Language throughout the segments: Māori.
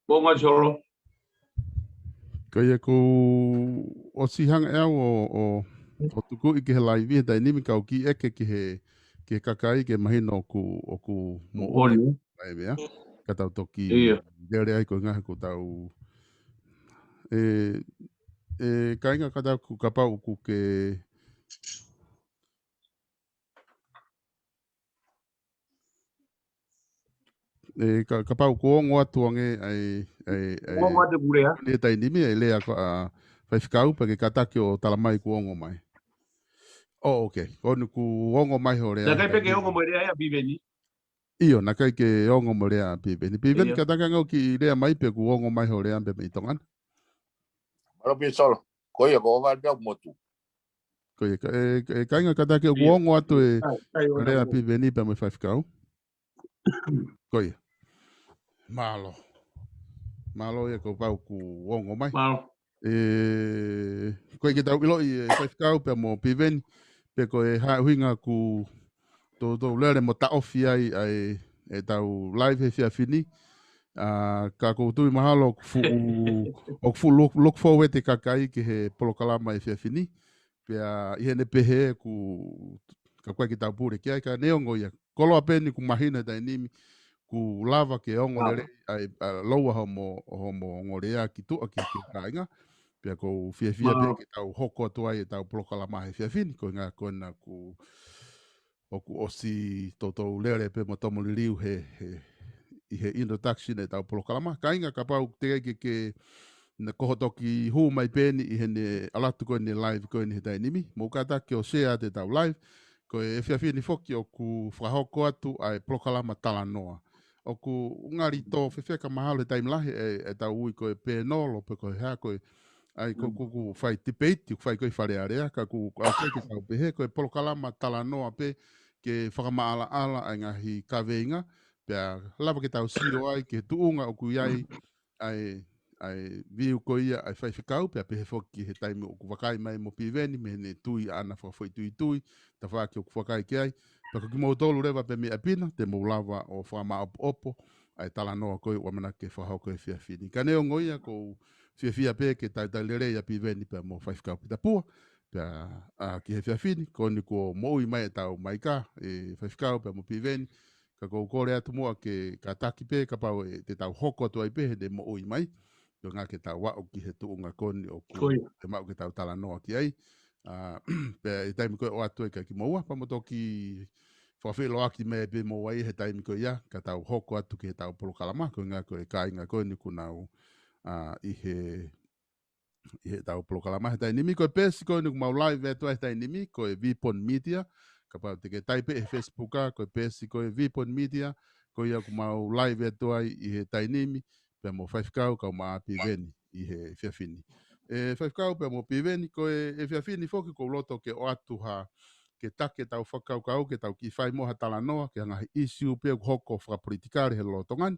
Bonga solo. Kaya ko o sihang o tuku i ke he live dai nimi ka o ki eke ke kakai ke mahino o ku mo ui ai mea ka tau toki dere ai ko ngaha ko tau kainga ka tau ku kapau ku ke ka pau ko ngo atuange Bonga de burea. ne tai nimi ai lea ko a fai fikau pa ke kataki o talamai ku ongo mai. Oh, okay. Onu ku ongo mai ho Na rea. kai peke ongo mo rea biveni. Iyo, na kai ke ongo mo rea piveni. Piveni ka taka ngau ki rea mai pe ku ongo mai ho rea pe me itongan. Maro pi solo. Koia ko va dog motu. Koia ka inga ka taka ku ongo atu e rea piveni pe me fai fikau. Koia. Malo. Malo ia ko pau ku ongo mai. Malo. Koe ke tau ilo i fai fikau pe mo piveni. Pe ko e huinga ku to lere mo ta ofi ai e tau live he fia fini. Ka koutu i mahalo o fu look forward te kakai ki he polokalama e fia fini. Pea i hene pehe ka koe ki tau pure ki ai ka neongo ia. Kolo a peni ku mahina dai nimi ku lava ke ongo le rei ai loua homo ngorea ki tua ki kainga. Pea ko fia pe ki tau hoko atu ai e tau polokalama he fia fini. Ko ngā kona ku osi toto lere pe mo tomo liu i he introduction e tau polokalama. Ka inga ka pau te ke na kohotoki hu mai peni i hene alatu koe ni live koe ni he tai nimi. Mo kata ke o share te tau live. Ko e whiawhia ni foki o ku whahoko atu ai polokalama tala noa. O ku ngari tō whiwheka mahalo he taimlahi e tau ui koe pēnolo pe koe hea koe ai ku whai tipeiti, ku whai koe wharearea, ka ku au koe ke tau pehe, koe polokalama tala noa pe, ke whakamaala ala ai ngahi kaweinga, pea lava ke tau siro ai, ke tuunga o ku iai, ai viu ko ia, ai whai whikau, pea pehe whoki he taimi o ku wakai mai mo piveni, me ne tui ana whawhoi tui, ta whaki o ku wakai ki ai, pea ki mou tolu rewa pe me apina, te mou lava o whama opo, ai tala noa koe, wamana ke whahau koe whiawhini. Ka neo ngoia ko whiawhia pe ke tai lere ia piveni, pea mo whai whikau pita pua, pea ki he whiawhini, ko ni ko moui mai e tau maika, e whai whikau pea mo piveni, ka kou kore atu mua ke ka taki pe, ka pau e te tau hoko atu ai pe, he de moui mai, yo ngā ke tau wao ki he tuunga koni o ku te mau ke tau tala noa ki ai. Pea e taimi koe o atu e ka ki moua, pa mo toki whawhelo aki me pe mo wai he taimi koe ia, ka tau hoko atu ki he tau polokalama, koe ngā koe ka inga koe ni kunau i he tau polokalama he tai nimi, koe pesi koe ni kumau live e tua he tai nimi, koe Vipon Media, ka pau te ke taipe e Facebooka, koe pesi koe Vipon Media, koe ia kumau live e tua i he tai nimi, pe mo whaifkau ka ma piveni i he whiawhini. E whaifkau pe mo piveni koe e whiawhini foki ko loto ke o atu ha ke take tau whakau kau ke tau ki whai moha tala noa ke ngahi issue pe hoko whakapolitikari he lotongan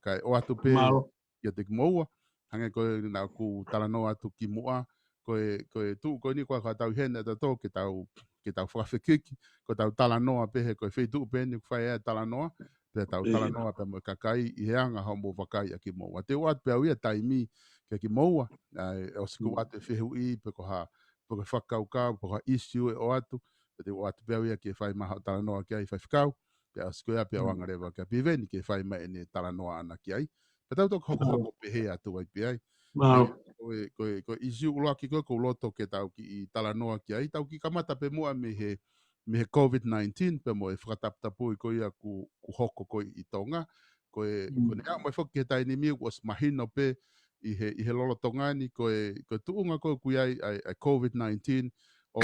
kai o atu pe ia te kimoua hange koe na ku tala noa atu ki mua koe tu koe ni koe ka tau hene ta tō ke tau whakawhikiki ko tau tala noa pe he koe whaitu pe ni ku whai ea tala noa pe tau tala noa pe mo kakai i heanga homo wakai a ki moua. Te o atu pe au ia taimi ke ki moua o siku atu e whihu i pe ko ha pe ko whakau kau pe ko ha issue e o atu te o atu pe au ia ke whai maha tala noa ki ai whaifikau pe a siku ea pe au angarewa ke piveni ke whai mai ne tala noa ana ki ai. Pe tau toko hoko pe he atu ai pe ai. Koe issue uloa ki koe ko loto ke tau ki i tala noa ki ai. Tau ki kamata pe mua me he COVID-19 pe mo e whakataputapu i koe ia ku hoko koe i tonga. Koe ne au mai whoki he tai ni miu was mahino pe i he lolo tongani koe tuunga koe kui ai COVID-19 o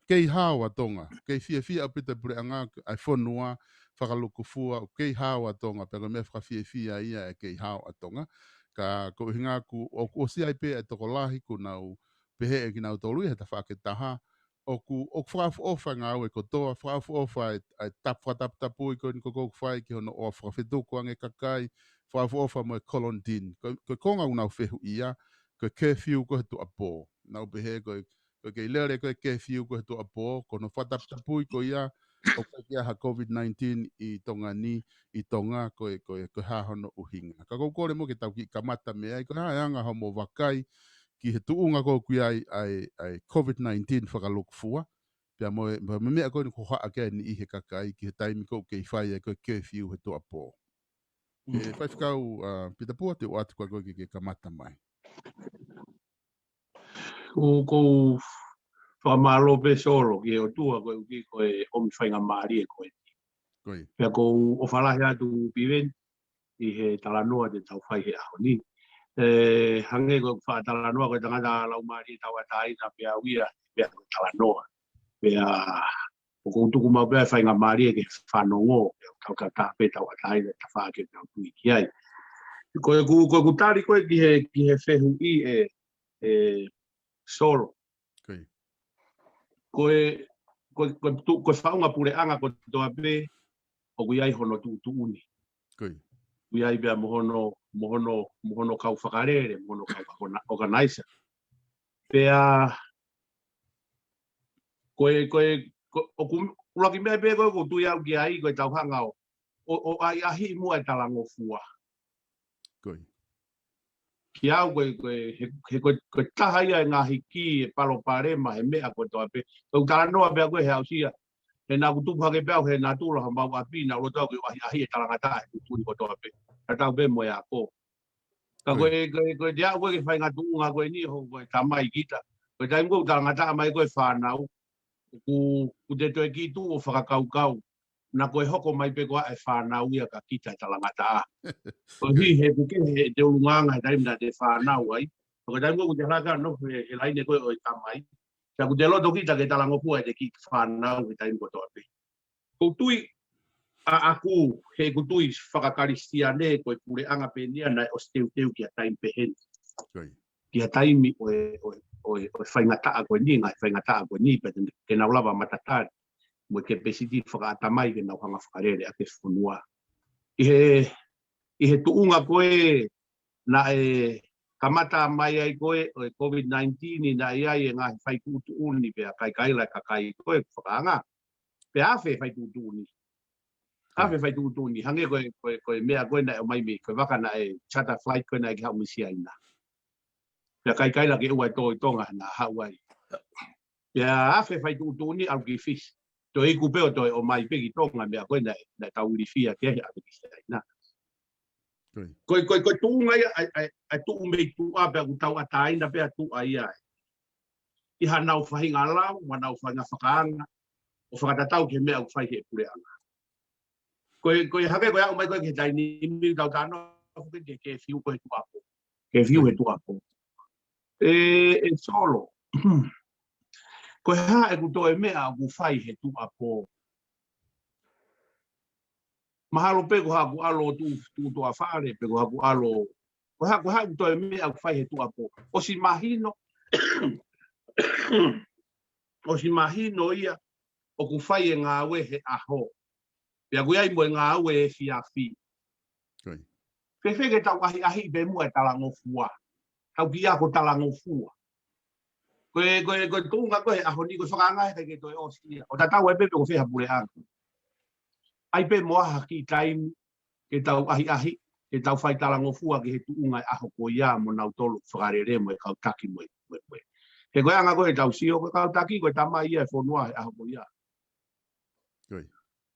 kei hawa tonga. Kei fia apita pure anga ai whonua whakalukufua o kei hawa tonga pero me whakafia ia e kei hawa tonga. Ka ko hinga ku o si ai pe e toko lahi ku nau pehe e ki nau tolu i he ta whaketaha o ku whaafu ofa ngā ue kotoa, whaafu ofa ai tapu i koe ni koko whai ki hono o whakawhetuku ange kakai, whaafu ofa mo e kolondin. Koe konga unau whehu ia, koe curfew ko he tu apo. Nau pehe koe kei lere koe curfew ko he tu apo, kono whatapu i koe ia, o kia ha COVID-19 I tonga ni I tonga koe hahono uhinga. Ka kore mo ke tau ki kamata me ai, koe haeanga homo wakai ki he tuunga ko kui ai COVID-19 whakalokfua. Pia me mea koe ni ko haa ke ni I he kakai ki he taimi ko ke whai e koe curfew he toa pō. Ke whaifkau pita pua te o atu koe ke kamata mai. Ko whamalo pe solo ki o tua koe uki koe omi whainga maari e koe. Koe. Pea ko o whalahi atu piwen I he talanoa te tau whai he aho ni. Hange koe talanoa koe tangata lau maari tau atai na pea uia pea koe talanoa. Pea o koutuku mau pea whainga maari e ke whanongo tau tata pe tau atai na ta wha ke pea kui ki ai. Koe kutari koe ki he whehu I solo. Koe whaunga pure anga ko toa pe o kui ai hono tu uni. Kui ai pia mohono kau whakarere, mohono kau organizer. Pea koe ulaki mea pe koe ko tui au ki ai koe tau hangao. O ai ahi mua e talango fua. Ki au koe taha ia e ngā hiki e palo parema he mea koe toa pe. Koe talanoa pea koe he au sia. He nā kutupu hake pea he nā tūla ha mau api nā rotoa koe ahi e talangata he kuturi koe toa pe. Ka tau pe moe a ko. Ka koe te au koe ke whainga tuunga koe ni ho koe tamai kita. Koe taim koe talangata mai koe whanau. Ku te toe ki tu o whakakaukau. Na koe hoko mai pe koa e whanau ia ka kita e talangata. Ko hi he buke he te ulunganga he taim na te whanau ai. Ko taim koe ku te haka no he laine koe o i tamai. Ka ku te loto kita ke talangopua e te ki whanau he taim koe toa pe. Ko tui a aku he ku tui whakakaristia ne koe pure anga pe nia na o steu ki a taim pe hen. Ki a taimi o whaingataa koe ni, ngai whaingataa koe ni, pe ke naulawa matatari. Mo ke pesiti whakaatamai ke nau hanga whakarere a ke whunua. I he tuunga koe na kamata mai ai koe o COVID-19 na ia e ngahi whaikutu uni pea kaikaila kakai koe whakaanga. Pea awhe whaikutu uni. Awhe whaikutu uni. Hange koe mea koe na e maimi koe waka na e charter flight koe na e hau misia ina. Pea kaikaila ke ua e tonga na hauai. Pea awhe whaikutu uni au ki fish. To e kupeo to o mai pegi tonga mea koe na tau fia ke he ake misia ina. Koe tuunga ia ai tuu mei tua pea ku tau ataina pea tua ia. I hanau whahinga lau, wanau whahinga whakaanga, o whakatatau ke mea u whai he pure anga. Koe hake koe au mai koe ke taini mi tau tano, ke fiu koe tu apo. Ke fiu he tu apo. E solo. Koe ha e kuto e mea ku whai he tu apo. Mahalo pe ko haku alo tu toa whare, pe ko haku alo. Ko haku to e mea ku whai he tu apo. O si mahino, o si mahino ia, o ku whai e ngā we he aho. Pea kui ai mo e ngā we e fiafi. Whewhe tau ahi pe mua e talango fua. Tau ki ako talango fua. Koe tūnga koe aho ni koe whakaanga he ke toi o sia. O tatau e pepe ko wheha pure anga. Ai pe moa haki taim ke tau ahi, ke tau whai talango fua ke he tuunga e aho ko ia mo nau tolu whakarere mo e kautaki mo e. He koe anga koe tau sio, koe kautaki koe tamai ia e whonua e aho ko ia.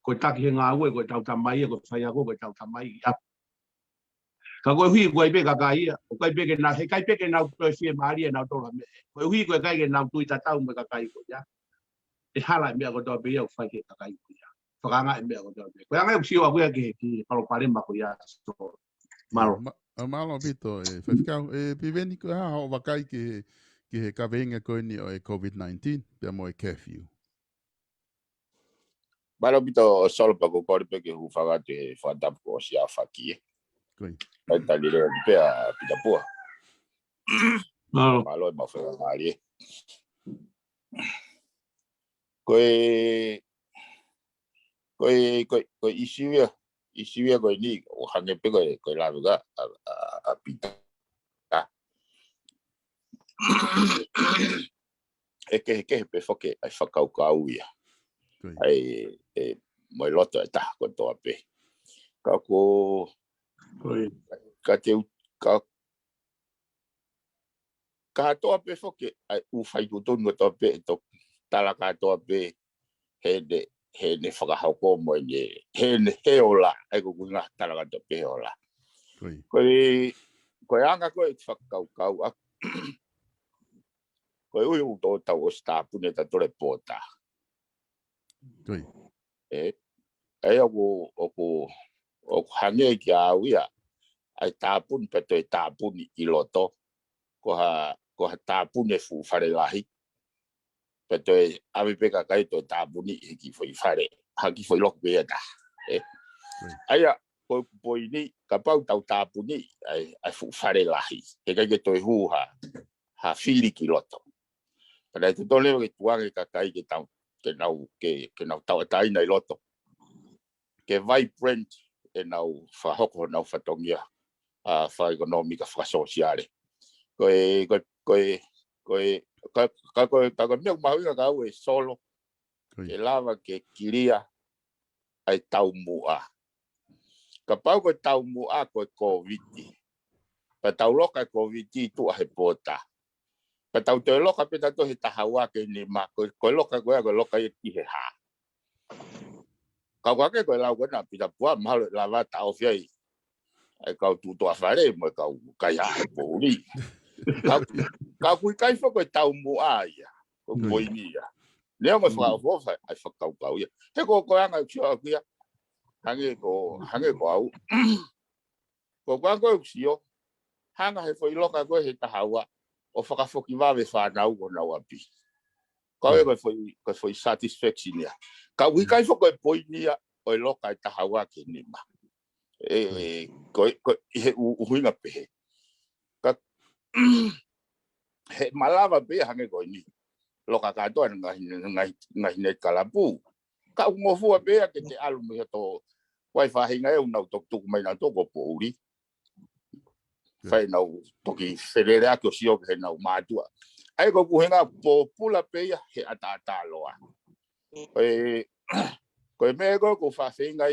Koe taki he ngā ue, koe tau tamai ia, koe whai ako, koe tau tamai ia. Ka koe hui koe pe kaka ia, o kai pe ke nau, he kai pe ke nau koe fie maari e nau tola me. Koe hui koe kai ke nau tui tatau me kaka i ko ia. E hala e mea koe toa pe ia, o whai ke kaka i ko ia. Whakanga e mea koe toa pe. Koe anga e usio a kuia ke palo parema ko ia. Malo. Malo pito, whaifikau, piveni koe ha o wakai ki he kawenga koe ni o e COVID-19, pia mo e curfew. Malo pito solo pa ko kore pe ke hu whakate he whatapu ko si a whaki e. Ai talire pea pita pua. Malo e mawhera maari e. Koe isiwia koe ni o hange pe koe laruga a pita. Eke he pe whake ai whakaukau ia. ai mai loto ta ko to pe ka ko ka te ka to pe fo ke ai u fai ko to no to pe to tala ka to pe he ne whakahau ko mo ni he ola ai ko nga tala ka to pe ola ko anga ko whakau a ko u to ta o sta pune ta tole pota ai o hange ki a wia ai ta pun pe to ta pun I loto ko ha tapune fu fare lahi peto ave peka kai to tapuni ki foi fare ha ki foi lok be da aya ko poini ka pau tau tapuni ai fu fare lahi e kai to hu ha fili ki loto para te tole ke tuang ka kai ke tau ke nau tau tai nei loto ke vibrant e nau fa hoko nau fatongia fa economica fa sociale ka meu mau ka e solo e lava ke kiria ai tau mua ka pau ko tau mua ko covid pa tau loka covid tu a pota pa tau te loka pe to he tahawa ke ni ma ko loka ki he ha ka wa ke ko la ko na pita pua ma lava tau fia ai ka tu to afare mo ka ya poli ka kui kai fo ko tau mo ai ko ni ya le mo fa ai fa kau ya he ko anga chua kia hange ko au ko ko sio hanga he foi loka ko he tahawa o fa ka fo ki va ve fa na u na wapi ko foi satisfaction ya ka kui kai fo ko ni ya o loka tahawa ke ni ma ko he u huinga pe ka he malava be hange ko ni loka ka to ngai ne kalapu ka ngo fu be ke te alu me to wifi hinga e una to mai na to ko pori fai na to ki serera ko sio ke na matua ai ko hinga po pula pe he ata loa ko me ko fa hinga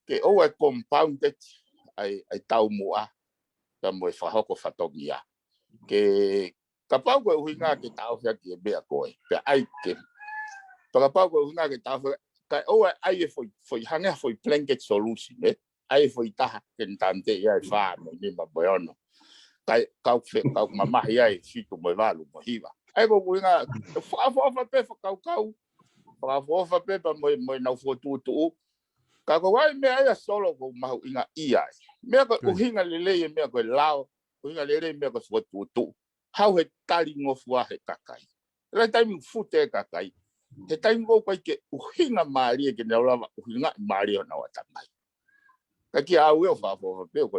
ke o e compounded ai tau mua ka mo fa hoko fatongia ke kapau ko hinga ke tau fia ki be ko pe ai ke kapau ko hinga ke tau ka o ai foi hanga foi blanket solution ai foi ta ke tante ya fa mo ni ma bono ka mama ya si tu mo valu mo hiva ai ko hinga fa pe fa pe pa mo na foto tu ka ko wai me ai solo ko ma inga ia me ko hinga le me ko lao hinga le me ko foto tu how he tali ngofua he kakai la time fute kakai he time go ko ke hinga mari ke na lava hinga mari na watamai ka ki a we fa pe ko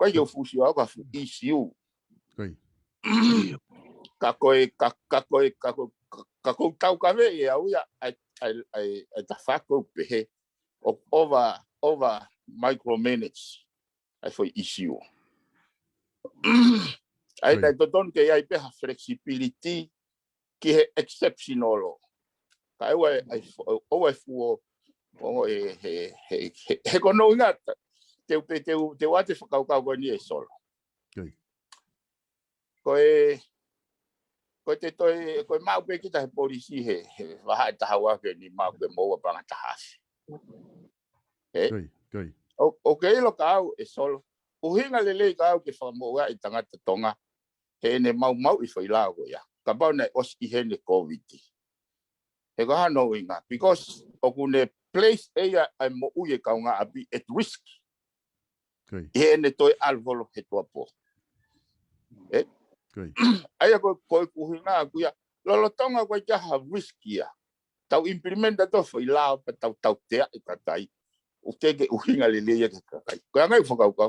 ke fusi wa ka fu issue ka ko tau ka ve ya u ya ai ta fa ko pe over micromanage ai foi issue ai dai don ke ai pe flexibility ki he exceptional kai ai o fu o he ko no nga te wa te fa ka ni e solo ko te ko mau pe ki ta policy he wa ta hawa ke ni mau ke mo pa ta ha okay lo ka e solo o hinga le ka ke fa mo wa itanga te tonga he ne mau I foi la go ya ka ba ne os I he ne covid he go ha no inga because o ku ne place area ai mo u ye ka nga abi at risk he ne toi alvolo he to po ai ko ku hinga ku ya lo tonga ko ja ha risk ya tau implement to foi la pa tau te ka tai o te ke u hinga le ya ka kai ko nga fo ka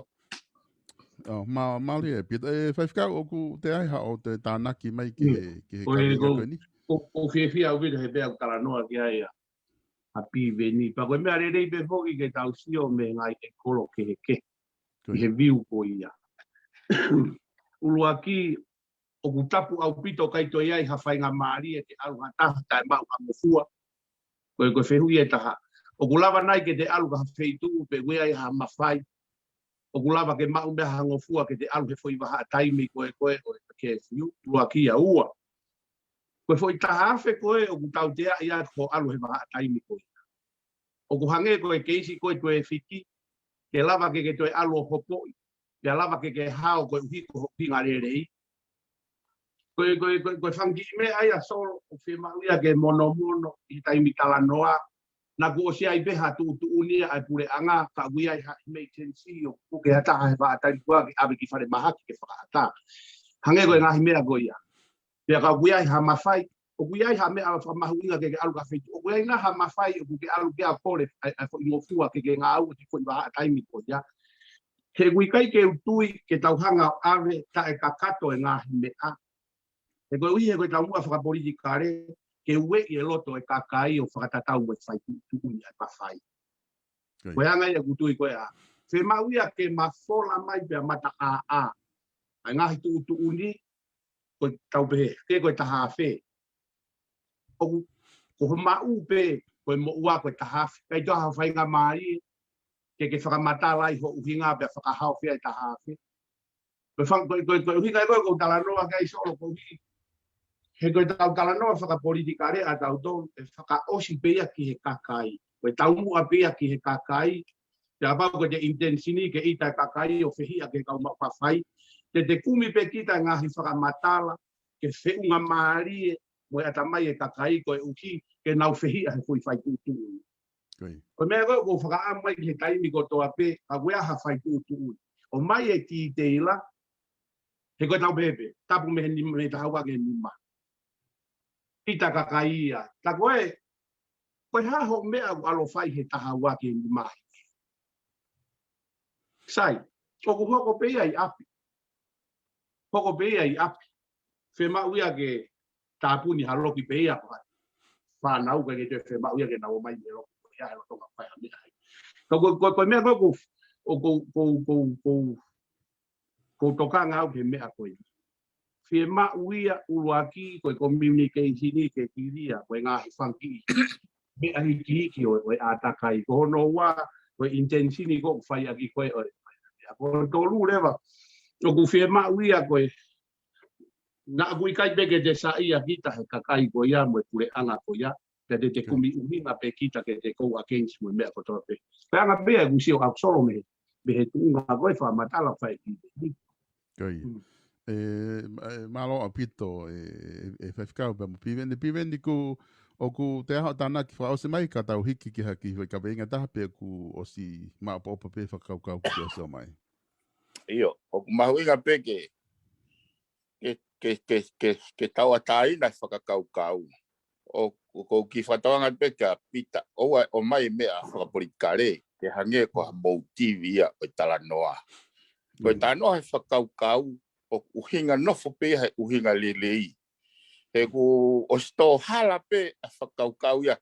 Mali e pita e whaifkau o ku te aiha o te tānaki mai ki he karinga koe ni. O whiawhia au vita he pēa karanoa ki aia a pive ni. Pa koe mea rei pe whoki ke tau sio me ngai e kolo ke he ke. I he viu ko ia. Ulu aki o kutapu au pito kai to ia ha fainga mari te alu hata ta mau amofua ko fehu ia taha o kulava nai ke te alu ka feitu pe wea ha mafai o kulava ke mau me ha ngofua ke te alu he foi wa taimi ko ke fiu luakia ua ko foi taha fe ko o kutau te ia ko alu he wa taimi ko o kuhange ko ke isi ko to e fiti ke lava ke to alu hopo ya lava ke hao ko hi ko pinga rei ko fangi me ai a solo o fe mauia ke mono I taimi tala noa na ko sia I beha tu unia ai pure anga ka wia I me tensi o ko ke ata ai va tai ko ke abi ki fare maha ke fa ata hange ko nga himera go ia pe ka wia ha mafai o wia ha me a fa mahuinga ke alu ka fe o wia na ha mafai o ke alu ke a pole ai fo ngo fua ke nga au ti fo va taimi ko ia ke wikai ke utui ke tauhanga ave ta e kakato nga himera e ko uie ko tau mua whaka politika re, ke ue I loto e kakai o whakatatau e whai tuuni ai mawhai. Koe anga ia kutui koe a. Whe mauia ke mawhola mai pia mata a. Ai ngahi tuuni, koe tau pehe, ke koe taha whe. Ko mau pe, koe mo ua koe taha whe. Kai toha whainga mai, ke whakamata lai ho uhinga pia whakahau whe ai taha whe. Koe uhinga e koe tala noa kai solo koe uhinga. He koe tau kalanoa whakapolitika re a tau tau e whakaosi pea ki he kakai. Koe tau mua pea ki he kakai. Te apau koe te intensini ke ita kakai o whihia ke kau mawhawhai. Te kumi pe kita ngahi whakamatala ke whiunga maari e moe atamai e kakai koe uki ke nau whihia he fui whai tūtū. Koe mea koe ko whakaamai ki he taimi ko toa pe a weaha whai tūtū. O mai e ki te ila he koe tau pepe. Tapu me he tahaua ke nima. Ita kakaia. Ta koe haho mea alo fai he taha wake ni mai. Sai, hoko pea I api. Hoko pea I api. Whema uia ke tāpuni haloki pea pai. Whanau ke te whema uia ke nao mai me loki pea he lotonga whai hamea hai. Koe mea ko tokanga au ke mea koe. Whema uia uruaki koe communication ke kiria koe ngahi whanki. Me ahi ki o e atakai ko no wa ko intensini ko fai aki ko o ko tolu leva o ku fie ma uia ko na ku kai bege de sa ia kita he kakai ko ia mo pure anga ko ia te kumi uminga pe kita ke te ko against mo me ko to pe pe anga pe ku si o solo me he tu nga ko fa matala fai ki Koi. Malo apito e fefkau pe mo pivendi ku o ku te aho tāna ki whaose mai ka tau hiki ki haki hoi ka veinga taha pe ku o si maa pa opa pe whakaukau ki o so mai. Iyo, o ku mahuinga pe ke tau a tāina whakakaukau. O ko ki whatawanga pe ka pita, o mai mea whakapolitikare, ke hange ko ha mou TV ia o tala noa. Ko tā noa he whakaukau, o uhinga nofo pe he uhinga lelei. He ku o sto hala pe a whakaukau ia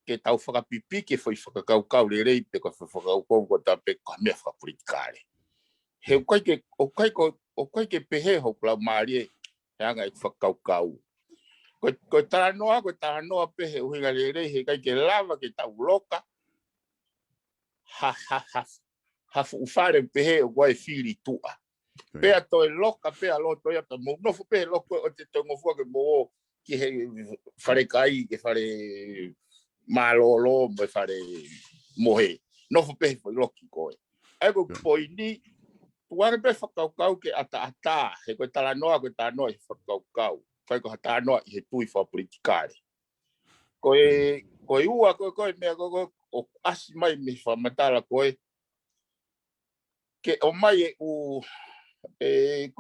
ke tau whakapipi ke whai whakaukau le rei te ko whakaukau ko tā pe ka mea whakapolitikare. He o kai ke pehe ho klau maari e he anga i whakaukau. Ko tā noa pe he uhinga le rei he kai ke lava ke tau loka ha ufare pehe o guai whiri tua. Pea toi loka, pea loto ia ta mo nofu pe loko o te tongo fua ke mo ki he whare kai, ke whare malolo, me whare mohe. Nofu pe foi loki koe. Ego poini, tuare pe whakaukau ke ata, he koe tala noa he whakaukau. Kai ko hata noa i he tui whapolitikare. Koe ua, koe mea koe o asi mai me whamatala koe. Ke o mai e u e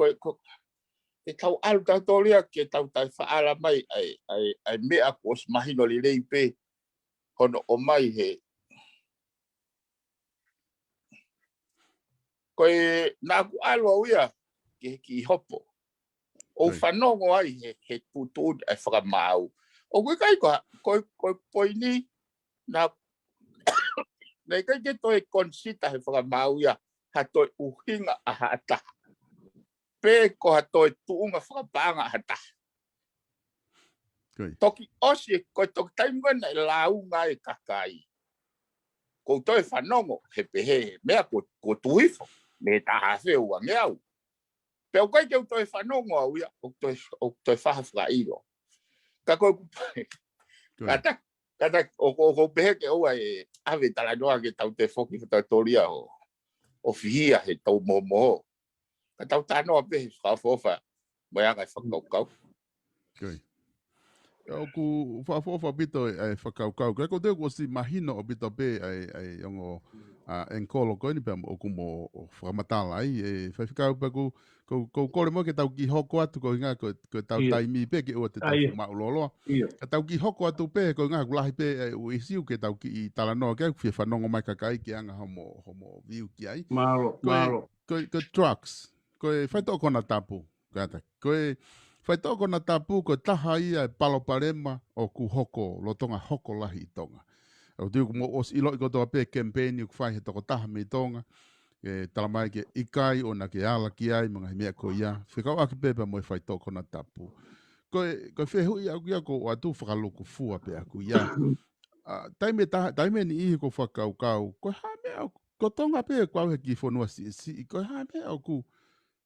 tau alu tau tolia ke tau tai whaala mai ai mea ko os mahino li rei pe hono o mai he koe nāku alu au ia ke ki hopo o whanongo ai he tutu ai whakamau o koe kai koe poini na nei kai ke toi konsita he whakamau ia ha toi uhinga a hata pe ko hato tu unga whakapanga hata. Toki osi ko toki taimua na launga e kakai. Ko toi whanongo he pehe mea ko tuifo me tahafe ua ngeau. Peo kai ke toi whanongo au ia o toi whahawha iro. Ka koe kupai. Kata o pehe ke ua e ave talanoa ke tau te whoki ka tau toria o fihia he tau momo. Ka tau tanoa pehe whafofa mai anga whakaukau. O ku whafofa bito e whakaukau. Kai ko teo ko si mahino o bito pe ai ongo enkolo koe ni pia o ku mo whakamatala ai e whaiwhikau pe ko kore mo ke tau ki hoko atu ko inga ko tau taimi pe ke ua te tau mauloloa. Ka tau ki hoko atu pe ko inga kulahi pe u isiu ke tau ki i talanoa ke whia whanongo mai kakai ki anga homo viu ki ai. Malo. Ko trucks. Ko e whaito kona tapu. Ko e whaito kona tapu ko taha ia e paloparema o ku hoko, lo tonga hoko lahi i tonga. O tiu mo os ilo i kotoa pe campaign i whai he toko taha me tonga. E talamai ke ikai o na ke ala ki ai mga himea ko ia. Whikau aki pepa mo e whaito kona tapu. Ko whehu ia ku ia ko o atu whakaloku fua pe aku ia. Taime ni ihi ko whakaukau. Ko hamea ko tonga pe ko au he ki whanua si. Ko hamea o ku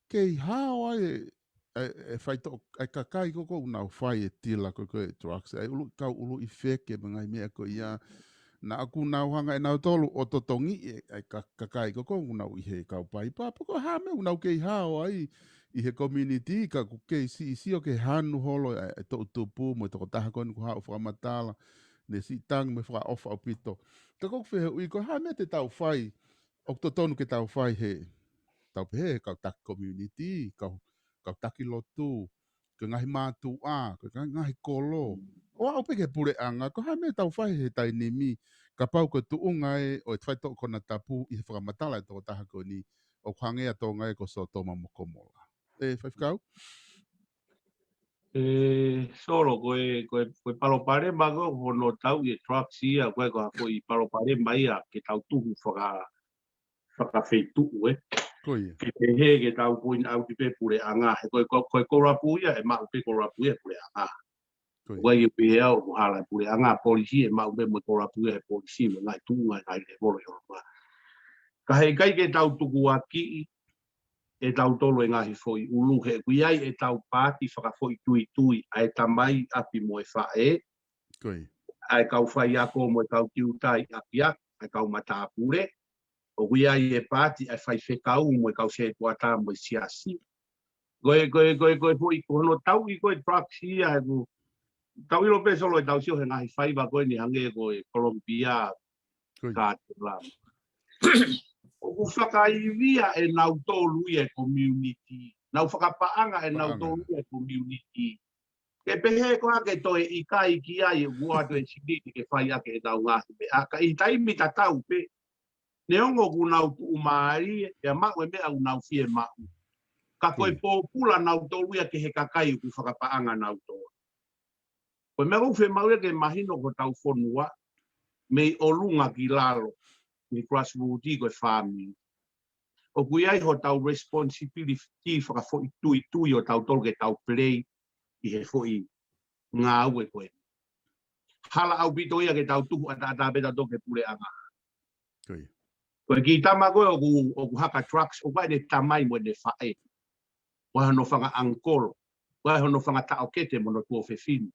kei hao ai e whaito ai kakai koko unau whai e tila ko e trucks. Ai ulu kau ulu i wheke mga mea ko ia. Na aku nau hanga e nau tolu o totongi ai kakai koko unau i he kau pai papa. Ko hame unau kei hao ai i he community ka ku kei si o ke hanu holo e to utupu mo e toko taha koni ku hao whakamatala. Ne si tang me whaka ofa o pito. Ka koko whehe ui ko hame te tau whai o totonu ke tau whai he tau pehe kau taki community, kau taki lotu, ka ngahi mātu ka ngahi kolo. O au peke pure anga, ko hame tau whai he tai nimi, ka pau ko tuunga e o e whaito kona tapu i he whakamatala e toko taha ko ni o hangea tonga e ko so toma mokomola. E whaifkau? Solo koe palopare mago hono tau i trucks ia koe ko hako i palopare mai a ke tau tuhu whakawheitu ke pehe ke tau puin au ki pe pure anga he koe korapu ia e mau pe korapu ia pure anga koe i pehe au muhala pure anga polisi e mau pe mo korapu ia he polisi me ngai tunga ngai le moro i ka hei kai ke tau tuku a ki e tau tolo e ngahi foi ulu he kuiai e tau pāti whakafoi tui ai tamai api mo e whae ai kau whai ako mo e kau kiutai api ai kau mata apure o kuiai e pāti ai whai whekau mo e kau se tuata mo e siasi koe fui kono tau i koe trucks ia e tau ilo pe solo e tau sio he ngahi whai wa koe ni hange koe Colombia ka tulamu o whakaivia e nau tolu e community. Nau whakapaanga e nau tolu e community. Ke pehe koa ke toe i kai ki ai ua tu e siniti ke whai ake e nau ngahi me. Ka i taimi ta tau pe. Ne ongo ku nau tu umari e mau e mea u nau fie mau. Ka koe pōpula nau tolu e ke he kakai ku whakapaanga nau tolu. Koe mea uwhe mau e ke mahino ko tau whonua me olunga ki lalo. Ni grassroots ko farming. O kuiai ho tau responsibility whakafoi tui o tau tolu ke tau play i he foi ngā ue koe. Hala au pito ia ke tau tuhu ata beta toke pule anga. Koe ki tama koe o ku haka trucks o kai ne tamai mo ne whae. Waha no whanga angkolo. Waha no whanga tao kete mo no tuo whewhinu.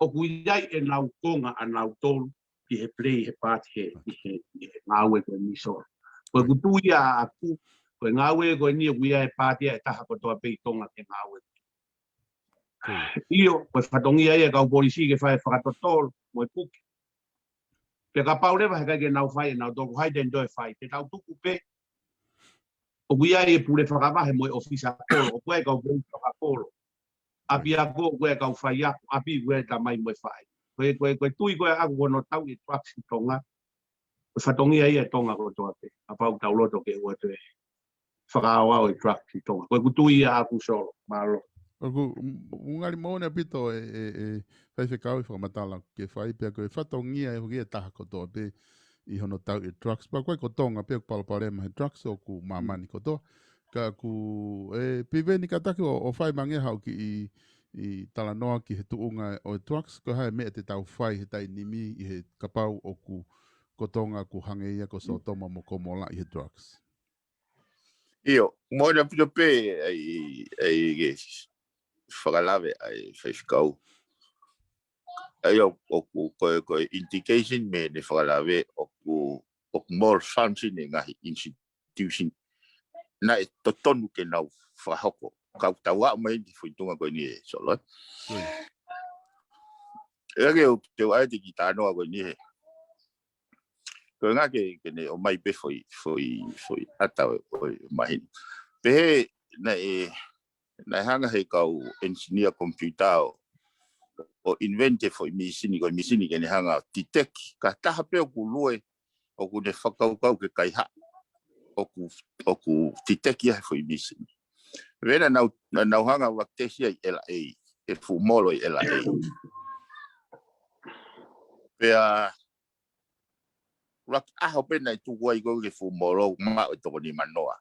O kuiai e nau konga a nau tolu i he play, he pāti, he ngāwe koe miso. Koe kutuia aku, koe ngāwe koe ni kuia he pāti e taha koe toa pei tonga ke ngāwe. Io, koe whatongia e kau polisi ke whae whakatotol, moe puki. Pe ka paurewa he kai ke nau whae, nau toku haide ndoe whae, te tau tuku pe. O kuia e pure whakawahe moe ofisa kolo, o koe kau polisi whakakolo. Api ako koe kau whae aku, api koe tamai moe whae. Koe tui koe aku kono tau i trucks i tonga. Koe whatongia ia tonga koe toa te. A pau tau loto ke ua te whakaawao i trucks i tonga. Koe kutui ia aku solo. Malo. Aku ngari maone apito whaiwhekau i whakamatala ke whai pia koe whatongia e hoki e taha ko toa pe i hono tau i trucks. Pa koe ko tonga pia palapalema he trucks o ku mamani ko toa. ka ku piveni ka taki o whai mange hau ki i talanoa ki he tuunga o trucks ko hae mea te tau whai he tai nimi i he kapau o ku kotonga ku hange ia ko so toma mo komola i he trucks. Io, mo na pito pe ai whakalave ai whaifikau. Ai o ko indication me ne whakalave o ku more function e ngahi institution. Na e totonu ke nau whahoko. Kau tawa mai di whuitunga koe ni e solo. Ege o te wai te ki tānoa koe ni he. Koe ngā ke ne o mai pe foi ata o mahini. Pe he na hanga he kau engineer computer o invente foi misini koe misini ke ne hanga titeki. Ka taha pe o ku lue o ku ne whakaukau ke kaiha. O ku titeki he foi misini. Vena nau hanga waktesia i LA. E fumolo i LA. Pea rak aho pena i tuwa i koe ke fumolo ma o toko ni manoa.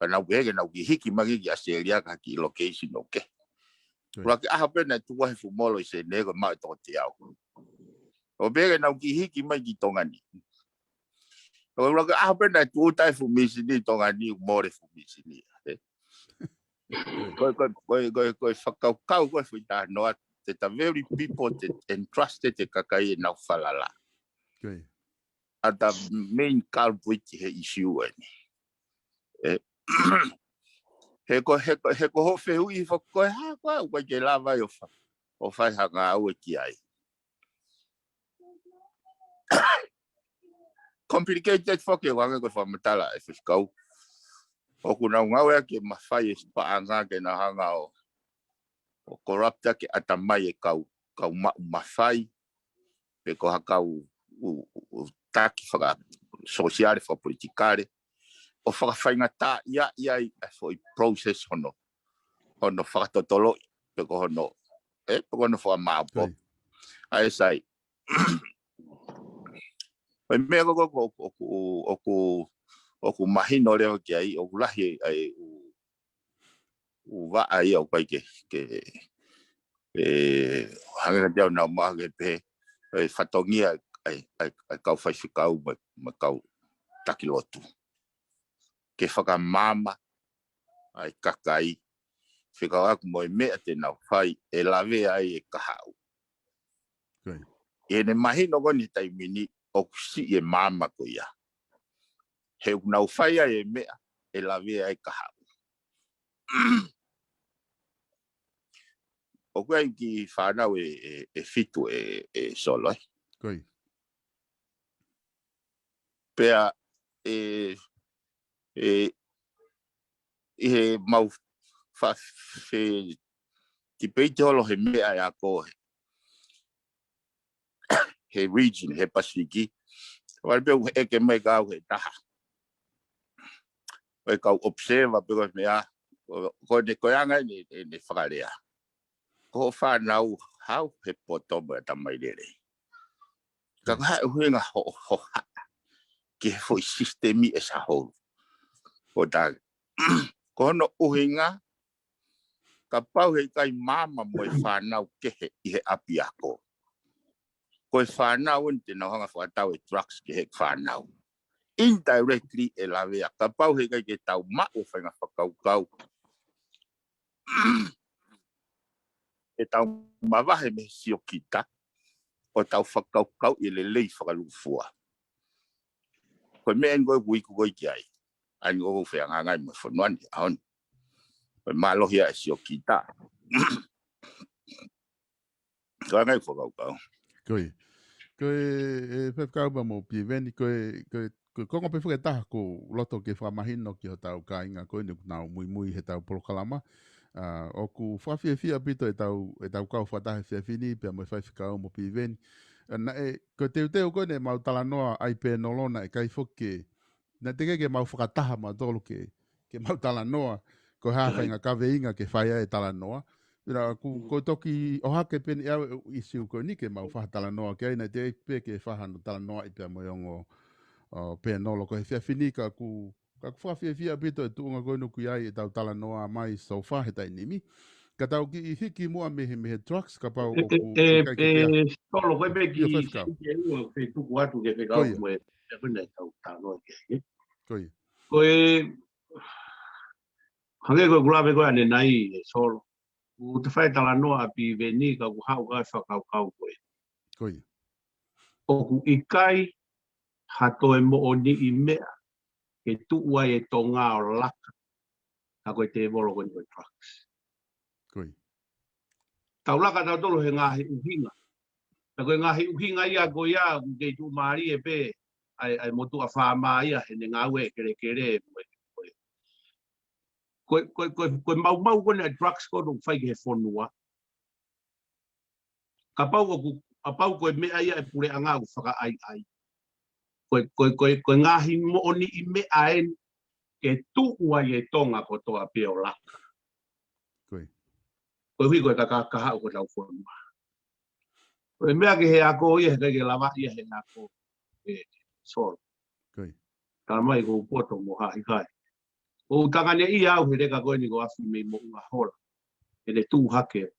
Kana wege na ki hiki magi ki Australia ka ki location oke. Rak aho pena i tuwa i fumolo i se nego ma o toko te au. O wege na ki hiki mai ki tongani. O rak aho pena i tuwa tai fumisini tongani more fumisini. Koe whakaukau koe whita noa te ta very people that entrusted te kakai e nau whalala. At the main culprit he issue ani. He ko ho whehu i whakoe hako koe ke lava o whai hanga au e ki ai. Complicated whake wanga koe whamatala e whiskau. O kuna ngau ea ke mawhai e spaanga ke na hanga o corrupta ke atamai e kau mawhai pe ko hakau taki whaka sosiare whaka politikare o whakawhainga tā ia i foi process hono whakatotolo pe ko hono pe ko hono whakamāpo ai sai pai mea o ku mahino leo ki ai o kulahi ai u wa ai au pai ke hanga diau na maage pe whatongia ai kau whaifikau ma kau takilotu. Ke whakamama ai kakai whikau aku mo e mea te nau whai e lawe ai e kahau. E ne mahino goni taimini o kusi e mama ko ia. He nau whai ai e mea e lawe ai kahau. O koe ki whanau e fitu e solo. Pea he mau whawhe ki peite holo he mea e a koe. He region, he Pasifiki. Walpeu e ke mai kau he taha. Koe kau observa peko mea koe ne koeanga ne whakarea. Ko whanau hau he potomo e tamai lere. Ka hae huenga ho ki he foi sistemi e sa hou. Ko tā. Ko hono uhinga ka pau he kai mama mo e whanau kehe i he api ako. Ko e whanau te nau hanga whakatau e drugs ke he whanau. Indirectly e lawea. Ka pau he kai ke tau ma o whainga whakaukau. E tau mawahe me sio kita. O tau whakaukau i le lei whakalufua. Ko me en goe wiku goe ki ai. Ani o whenga ngai mo whanuani aon. Ko malohia e sio kita. Ko ngai whakaukau. Koe e whewkau ma mo piveni koe kongo pe whakataha ko loto ke whamahino ki ho tau kāinga koe ni nau mui he tau polokalama. O ku whawhiawhia pito e tau kau whatahe whiawhini pia mo whaiwhikau mo piveni. Na ko teu koe ne mau talanoa ai pe nolona e kai whoke na te ke mau whakataha ma tolu ke mau talanoa ko hawhainga kaweinga ke whaia e talanoa. Ira ko toki o hake peni au isiu ko ni ke mau whahatala noa ke aina te pe ke whahano tala noa i pia moiongo pe nolo ko he whiawhinika ku ka whawhia pito e tuunga koe nuku ai e tau tala noa mai so wha he tai nimi. Ka tau ki I hiki mua mehe trucks ka pau o ku kai ke pia. Solo koe me Ia ki whewhikau. ke ua ke tuku atu ke ke kau Koia. mo e kuna tau tano ke. Koia. Koe hange koe kulawe koe ane nai e solo. U te whai tala noa pi veni ka ku hau kai whakau kau koe. Koia. O ku ikai hato e mo o ni I mea ke tuua e tonga o laka. Ka koe te volo koe koe trucks. Koia. Tau laka tau tolo he ngahi uhinga. Ka koe ngahi uhinga ia koe ia ke tu maari e pe ai motu a whāma ia he ne ngāwe kere koe mau kone a drugs ko nung whai ke he whonua. Ka pau koe mea ia e pure anga u whaka ai. Koe ngahi mo oni I mea en ke tuua I e tonga ko toa peo laka. Koe hui koe kakaha ko tau whonua. Koe mea ke he ako ia he ke lava ia he ako solo. Ka mai ko poto mo ha kai. O tangane I au he reka koe ni ko afi me mo unga hola. E le tū hake.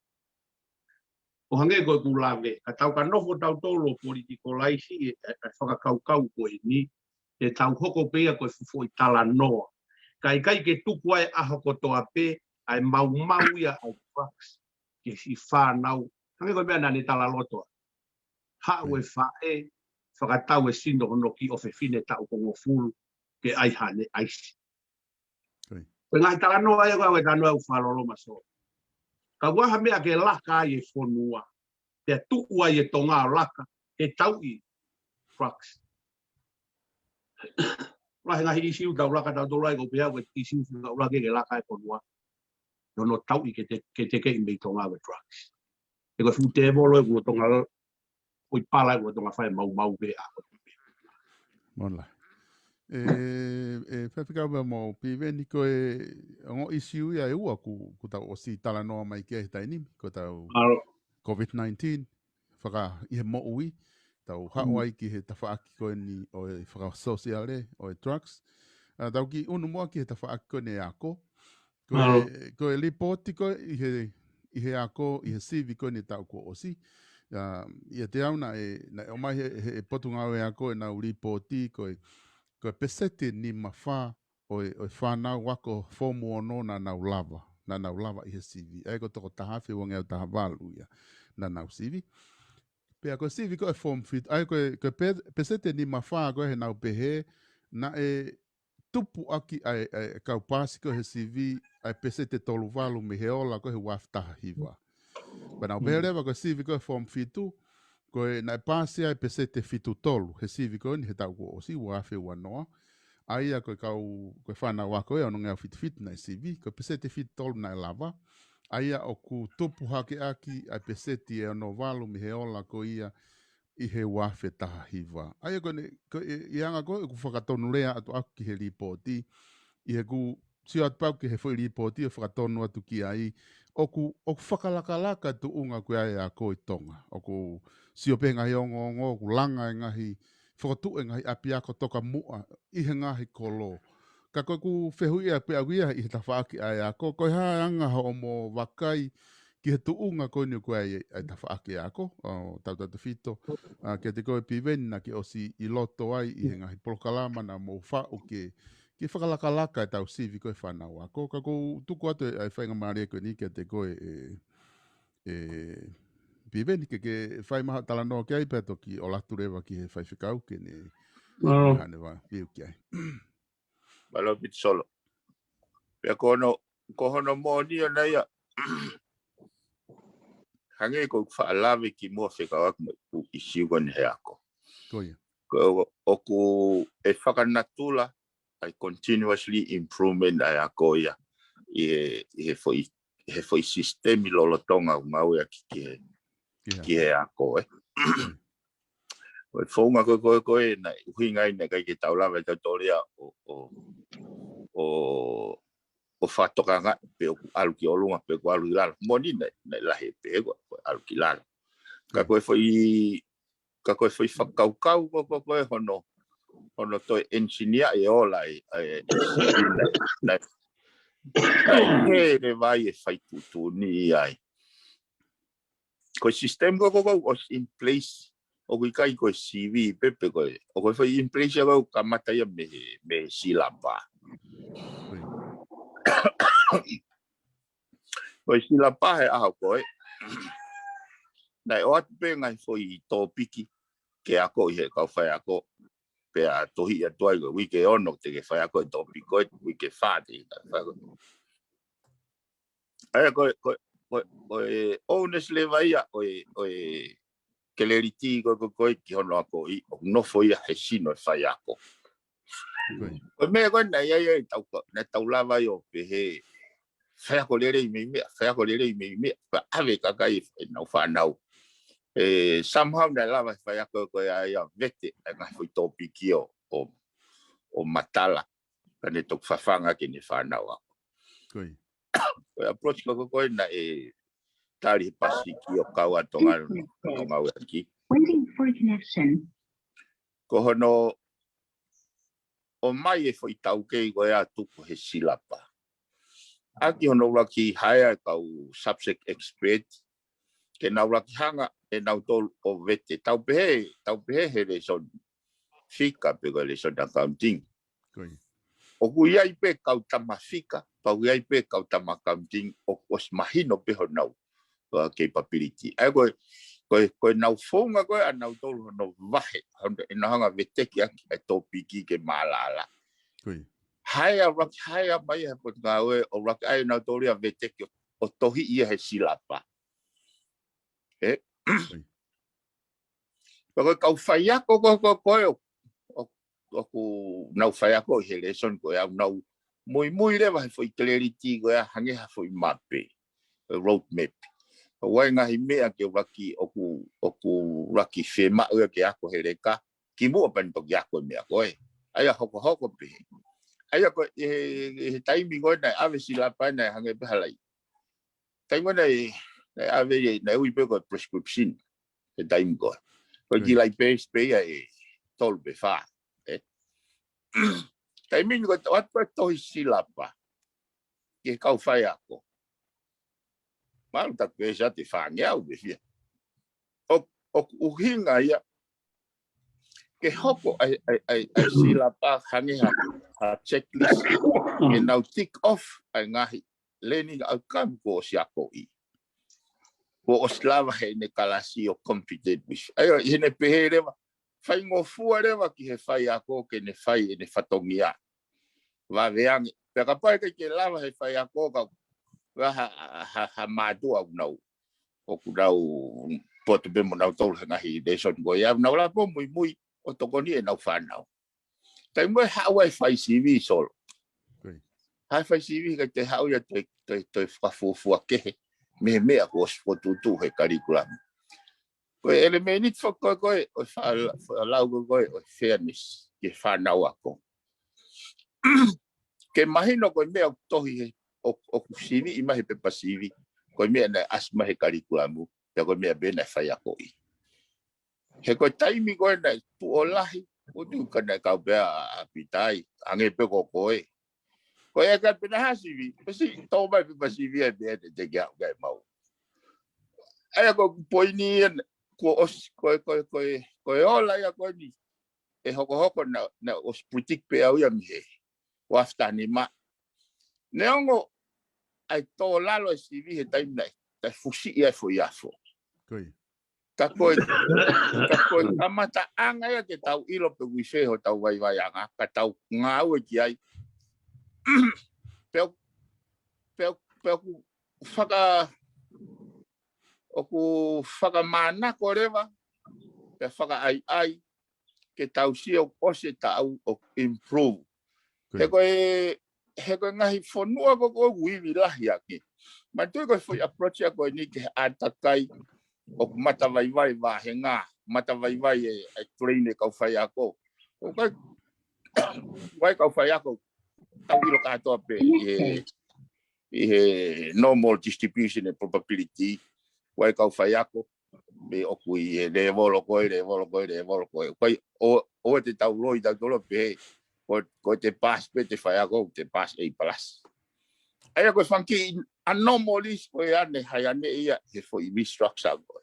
O hange koe kulawe. Ka tau ka nofo tau tolo politiko laisi e whakakau koe ni. E tau hoko pea koe fufo I tala noa. Kai ke tuku ai aho ko toa pe ai mau ia ai trucks. Ke si whanau. Hange koe mea nane tala lotoa. Hau e whae. Whakatau e sino hono ki ofe fine tau kongo fulu. Ke ai hane aisi. Koe ngai tala noa e koe tanoa u whalolo maso. Ka waha mea ke laka ai e whonua. Te tuua I e tonga o laka. Ke tau I trucks. Rahe ngahi isiu tau laka tau tolai ko pia koe isiu tau laka ke laka e whonua. Nono tau I ke te ke I tonga o trucks. E koe fu te volo e kua tonga koe pala e kua tonga whae mau pe a. Monla. Whewhikau mea mo piveni koe ongo isiu ia e ua ku tau o si tala noa mai kia he tainimi. Ko tau COVID-19 whaka I he mo ui. Tau hawai ki he tawhaaki koe ni o e whaka sosiale o e trucks. Tau ki unu mua ki he tawhaaki koe ne ako. Koe lipoti koe I he ako, I he sivi koe ni tau ko osi. Ia te au na o mai he potunga o e ako e nau lipoti koe pesete ni mawha o e whanau wako fomu ono na nau lava I he sivi. E ko toko tahawhi wange au tahawalu ia na nau sivi. Pea koe sivi koe form fit. Ai koe pesete ni mawha koe he nau pehe na e tupu aki ai kau pasi koe he sivi ai pesete tolu walu me he ola koe he waftaha hiwa. Pa nau pehe rewa koe sivi koe form fitu koe na e pasi ai pesete fitu tolu. He sivi koe ni he tau ko osi wafe wanoa. Aia koe koe whanau wako e ono ngau fit na e sivi. Koe pesete fitu tolu na e lava. Aia o ku tupu hake aki ai pesete e ono walu mi he ola ko ia I he wafe taha hiwa. Aia koe I anga koe ku whakatonu lea atu aku ki he ripoti. I he ku sio atu pau ki he whai ripoti o whakatonu atu ki ai. O ku whakalakalaka tu unga koe ai a koe tonga. O ku sio pe ngahi ongo, o ku langa e ngahi whakatu e ngahi api ako toka mua I he ngahi kolo. Ka koe ku whehui a pe aguia I he tawhaaki ai a koe hae anga ho mo wakai ki he tuunga koe ni koe ai tawhaaki a ko, tau fito. Ke te koe piveni na ki osi I loto ai I he ngahi polokalama na mo whau ki whakalakalaka e tau sivi koe whanau a ko. Ka koe tuku atu ai whainga maari koe ni ke te koe piveni ke whai maha tala noa ki ai peto ki o latu rewa ki he whai whikau ke ne hane wa piu ki ai. Malo bit solo. Pea kohono mo ni ana ia. Hange ko whaalawe ki mua whikau aku mai isiu kone he ako. Koia. O ku e whakanatula ai continuously improvement ai ako ia. I he foi sistemi lolotonga ngau ia ki he ako e. O whaunga koe na uhinga ina kai ki taulawe tau toria o whatokanga pe o alu ki olunga pe ko alu ilala. Moni na lahe pe ko alu ki lala. Ka koe foi whakaukau koe hono ono to engineer e ola na he vai e fai tutu ni ai ko system go was in place o kai ko CV pepe ko o ko foi in place go kamata ya me silapa ko silapa he a ko na o pe ngai foi topiki ke ako he ka fai ako pe a tohi a toai go we ke ono te ke fai ako topiko we ke fati ai ko honestly vai o ke le riti ko ki ono ako I no foi a hesino fai ako ko me ko na ia tau lava yo pe he fai ako le me pa ave ka kai no fa nau somehow na lava fai ako ko ia vete nga foi topiki o matala kane tok fafanga ke ni fa nau Koi. Ko approach ko na tari pasiki o kawa tonga aki. Waiting for connection. Ko hono o mai foi tau ke go ya tuku he silapa. Aki hono raki haya kau subject expert ke na raki hanga e na tol o vete tau pe he le son fika pe go le son accounting. Koi. O ku ia pe kau tama fika, pa ia pe kau tama accounting o os mahino pe hono capability. Ai ko nau fonga ko anau tolu no vahe na hanga veteki aki e topiki ke malala. Koi. Haya mai he pot ngawe o rak ai na tolu a veteki o tohi ia he silapa. Ko kau faia ko ku nau faia ko he lesson ko ya nau muy le vai foi clarity ko ya hange ha foi mape road map. Wai ngahi mea ke raki oku raki fema ua ke ako hereka ki mua pantok yako mea koe. Aya hoko pe. Aya ko e taimi koe na ave silapa na hange pehalai. Taimi koe na ave na ui pe koe prescription e taimi koe. Koe ki lai pe spea e tolu pe wha. Taimi koe watpa tohi silapa ke kau whai ako. Mal tak pesa te fangea o befia. O uhinga ia ke hoko ai silapa hange ha checklist e now tick off ai ngahi learning outcome ko siako I. Ko oslava he ne kalasi o competent with. Ayo ine pehereva fai ngofua rewa ki he fai ako ke ne fai ne fatongia. Va veangi. Peka pai ke lava he fai ako ka ha madu au nau o ku nau poto be mo nau tol na hi de son go ya nau la po muy o to koni e nau fa nau tai mo ha wifi CV sol ha wifi CV ka te ha ya te fa fu ke me ko spo tu he curriculum ko ele me nit fo ko o fa la go o fairness ke fa nau ako ke mahino ko me to hi o CV ima he pepa CV ko me na asma he curriculum ya ko me be na fa ya ko I he ko taimi ko na tu olahi o tu kana ka be a pitai ange pe ko e ka pe na CV pesi to ba pepa CV e be de ga mau ai ko poini ko ola ya ko ni e hoko na os putik pe au ya mi he wafta ni ma neongo ai to lalo CV he time nei ta fusi ia fo ia fo Koi. ka ko amata anga ia ke tau ilo pe wise ho tau vai anga ka tau ngau ki ai pe faka mana ko reva pe faka ai ke tau si o se tau o improve he ko ngahi fonua ko wiwi lahi aki. Ma tu ko foi approach ko ni ke atakai o mata vai va henga mata vai e train ko fai ako. O ka vai ko fai ako tau ilo ka to pe normal distribution and probability vai ko fai ako me o kui e le volo koi koi o te tau loi tau tolo pe ko te pass pe te fai ako te pass A+. Ai ko funky anomalies ko ane hai ane ia he foi restructure ko.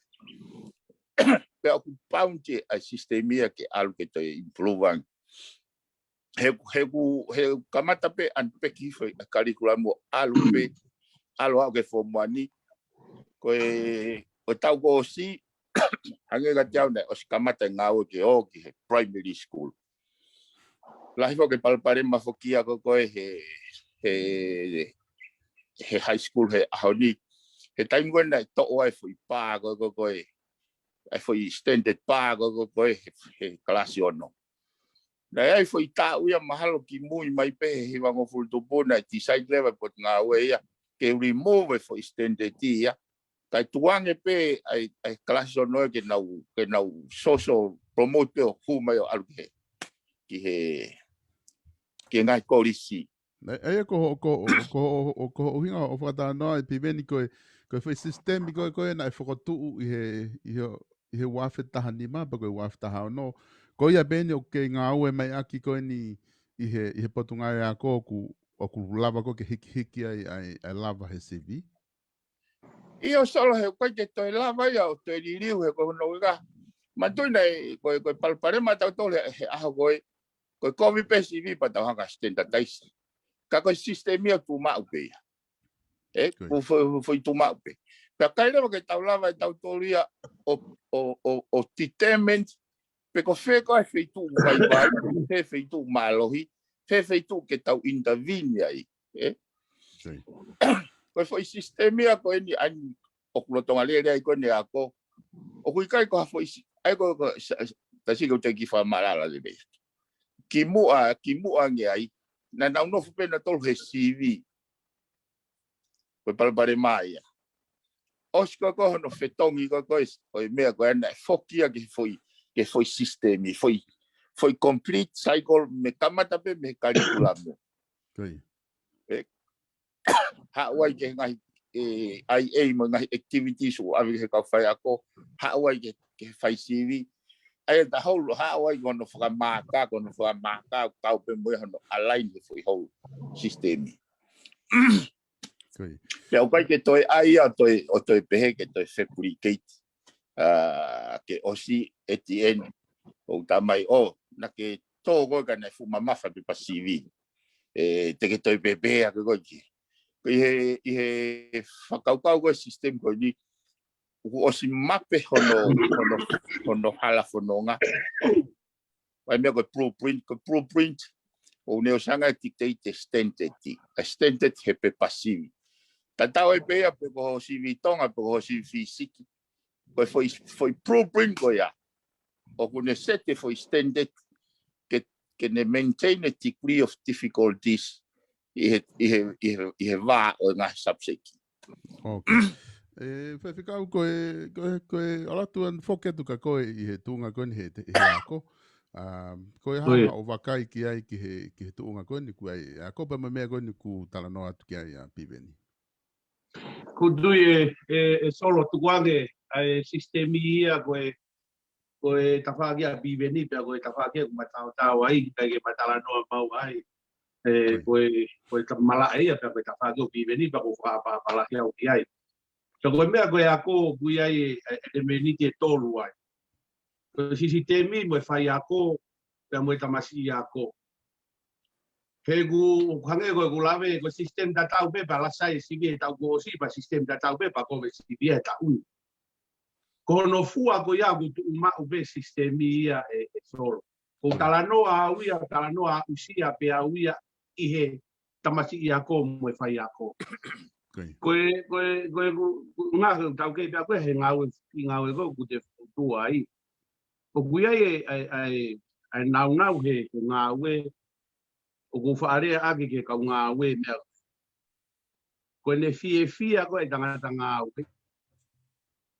Pe o bounty a sistemia ke alu ke te improve he kamata pe an pe ki foi a curriculum alu pe alu ke fo mani ko o tau ko si hange ga tau ne o kamata ngau ke o ki primary school. Lai fo ke palpare mafokia ko he high school he ahoni he time when I to o foi pa ko ai foi extended pa ko he class ono. Na ai foi ta uia mahalo ki mui mai pe he wango full to bona ti side level pot nga we ke remove for extended dia kai tuange pe ai class ono ke nau social promote fu mai al ki he ke ngai kolisi ai ko hinga o fata no ai piveni ko foi system ko na fokotu i he wafe tahanima pa ko wafe tahano ko ia bene o ke ngā ue mai aki ko ni i he potunga ia ko ku lava ko ke hiki ai lava he CV. Io solo he ko ke toi lava ia o toi ririu he ko no ga. Ma toi nei ko palpare ma tau tole he aho ko copy paste CV pa tau hanga standardize. Ka ko sistemia tu ma upe. Ku foi tu ma upe. Pe kai le ke tau lava tau tolia o determined pe ko fe ko fe tu vai fe tu malohi fe tu ke tau intervene ai ko foi sistemia ko ni an o kulotonga le ko ni ako o kui kai ko foi ai ko ta si ko te ki fa malala le be ki mu nge ai na no fu pe na tol he CV ko palpare mai osko ko no fetongi ko o me ko na fokia que foi sistemi, foi complete cycle me kamata pe me curriculum. Ha wai ke ngai ai mo ngai activities o ave ke ka fai ako ha wai ke fai CV ai da whole ha wai gono fa maka ka pe mo no align foi whole systemi. Pe o kai ke toi ai o toi pe ke toi fabricate ke osi Etienne o tamai o na ke to go ga na fu mama fa pe CV te ke toi bebe a go ki he fakau go system ko ni osi mape hono hala fononga vai me go blueprint o ne osanga dictate extended he pe CV tata o pe pe go CV tonga pe go CV siki foi blueprint go ya o kune sete foi extended que ne maintain a degree of difficulties i he va o nga subject. Okay. Whawhikau koe ala tuan whoketu ka koe i he tunga koe ni he ako. Koe hanga o wakai ki ai ki he tunga koe ni ku ai. Ako pa mea koe ni ku tala no atu ki ai a piveni. Kutui solo tuange ai sistemi ia koe tawhaki a piveni pia koe tawhaki a kumatau ai kai ke matala noa mau ai. Koe malai ia pia koe tawhaki o piveni pia koe whapapalahi au ki ai. So koe mea koe ako kui ai e meni te tolu ai. Koe sistemi mo e whai ako pia mo e tamasi ako. He ku hange koe lawe koe sistem da tau pepa lasai sivi e tau ko si pa sistem da tau pepa koe sivi e tau. Kono fua ko ia ku tu ma ube sistemi ia e solo. Ko talanoa usia pe auia i he tamasi ia ko mo e whai ako. Koe ngā tau kei pia koe he ngāwe ko ku te tua ai. Ko kui ai nau he ngāwe o ko whaarea ake ke kau ngāwe mea. Koe ne fia koe tangata ngāwe.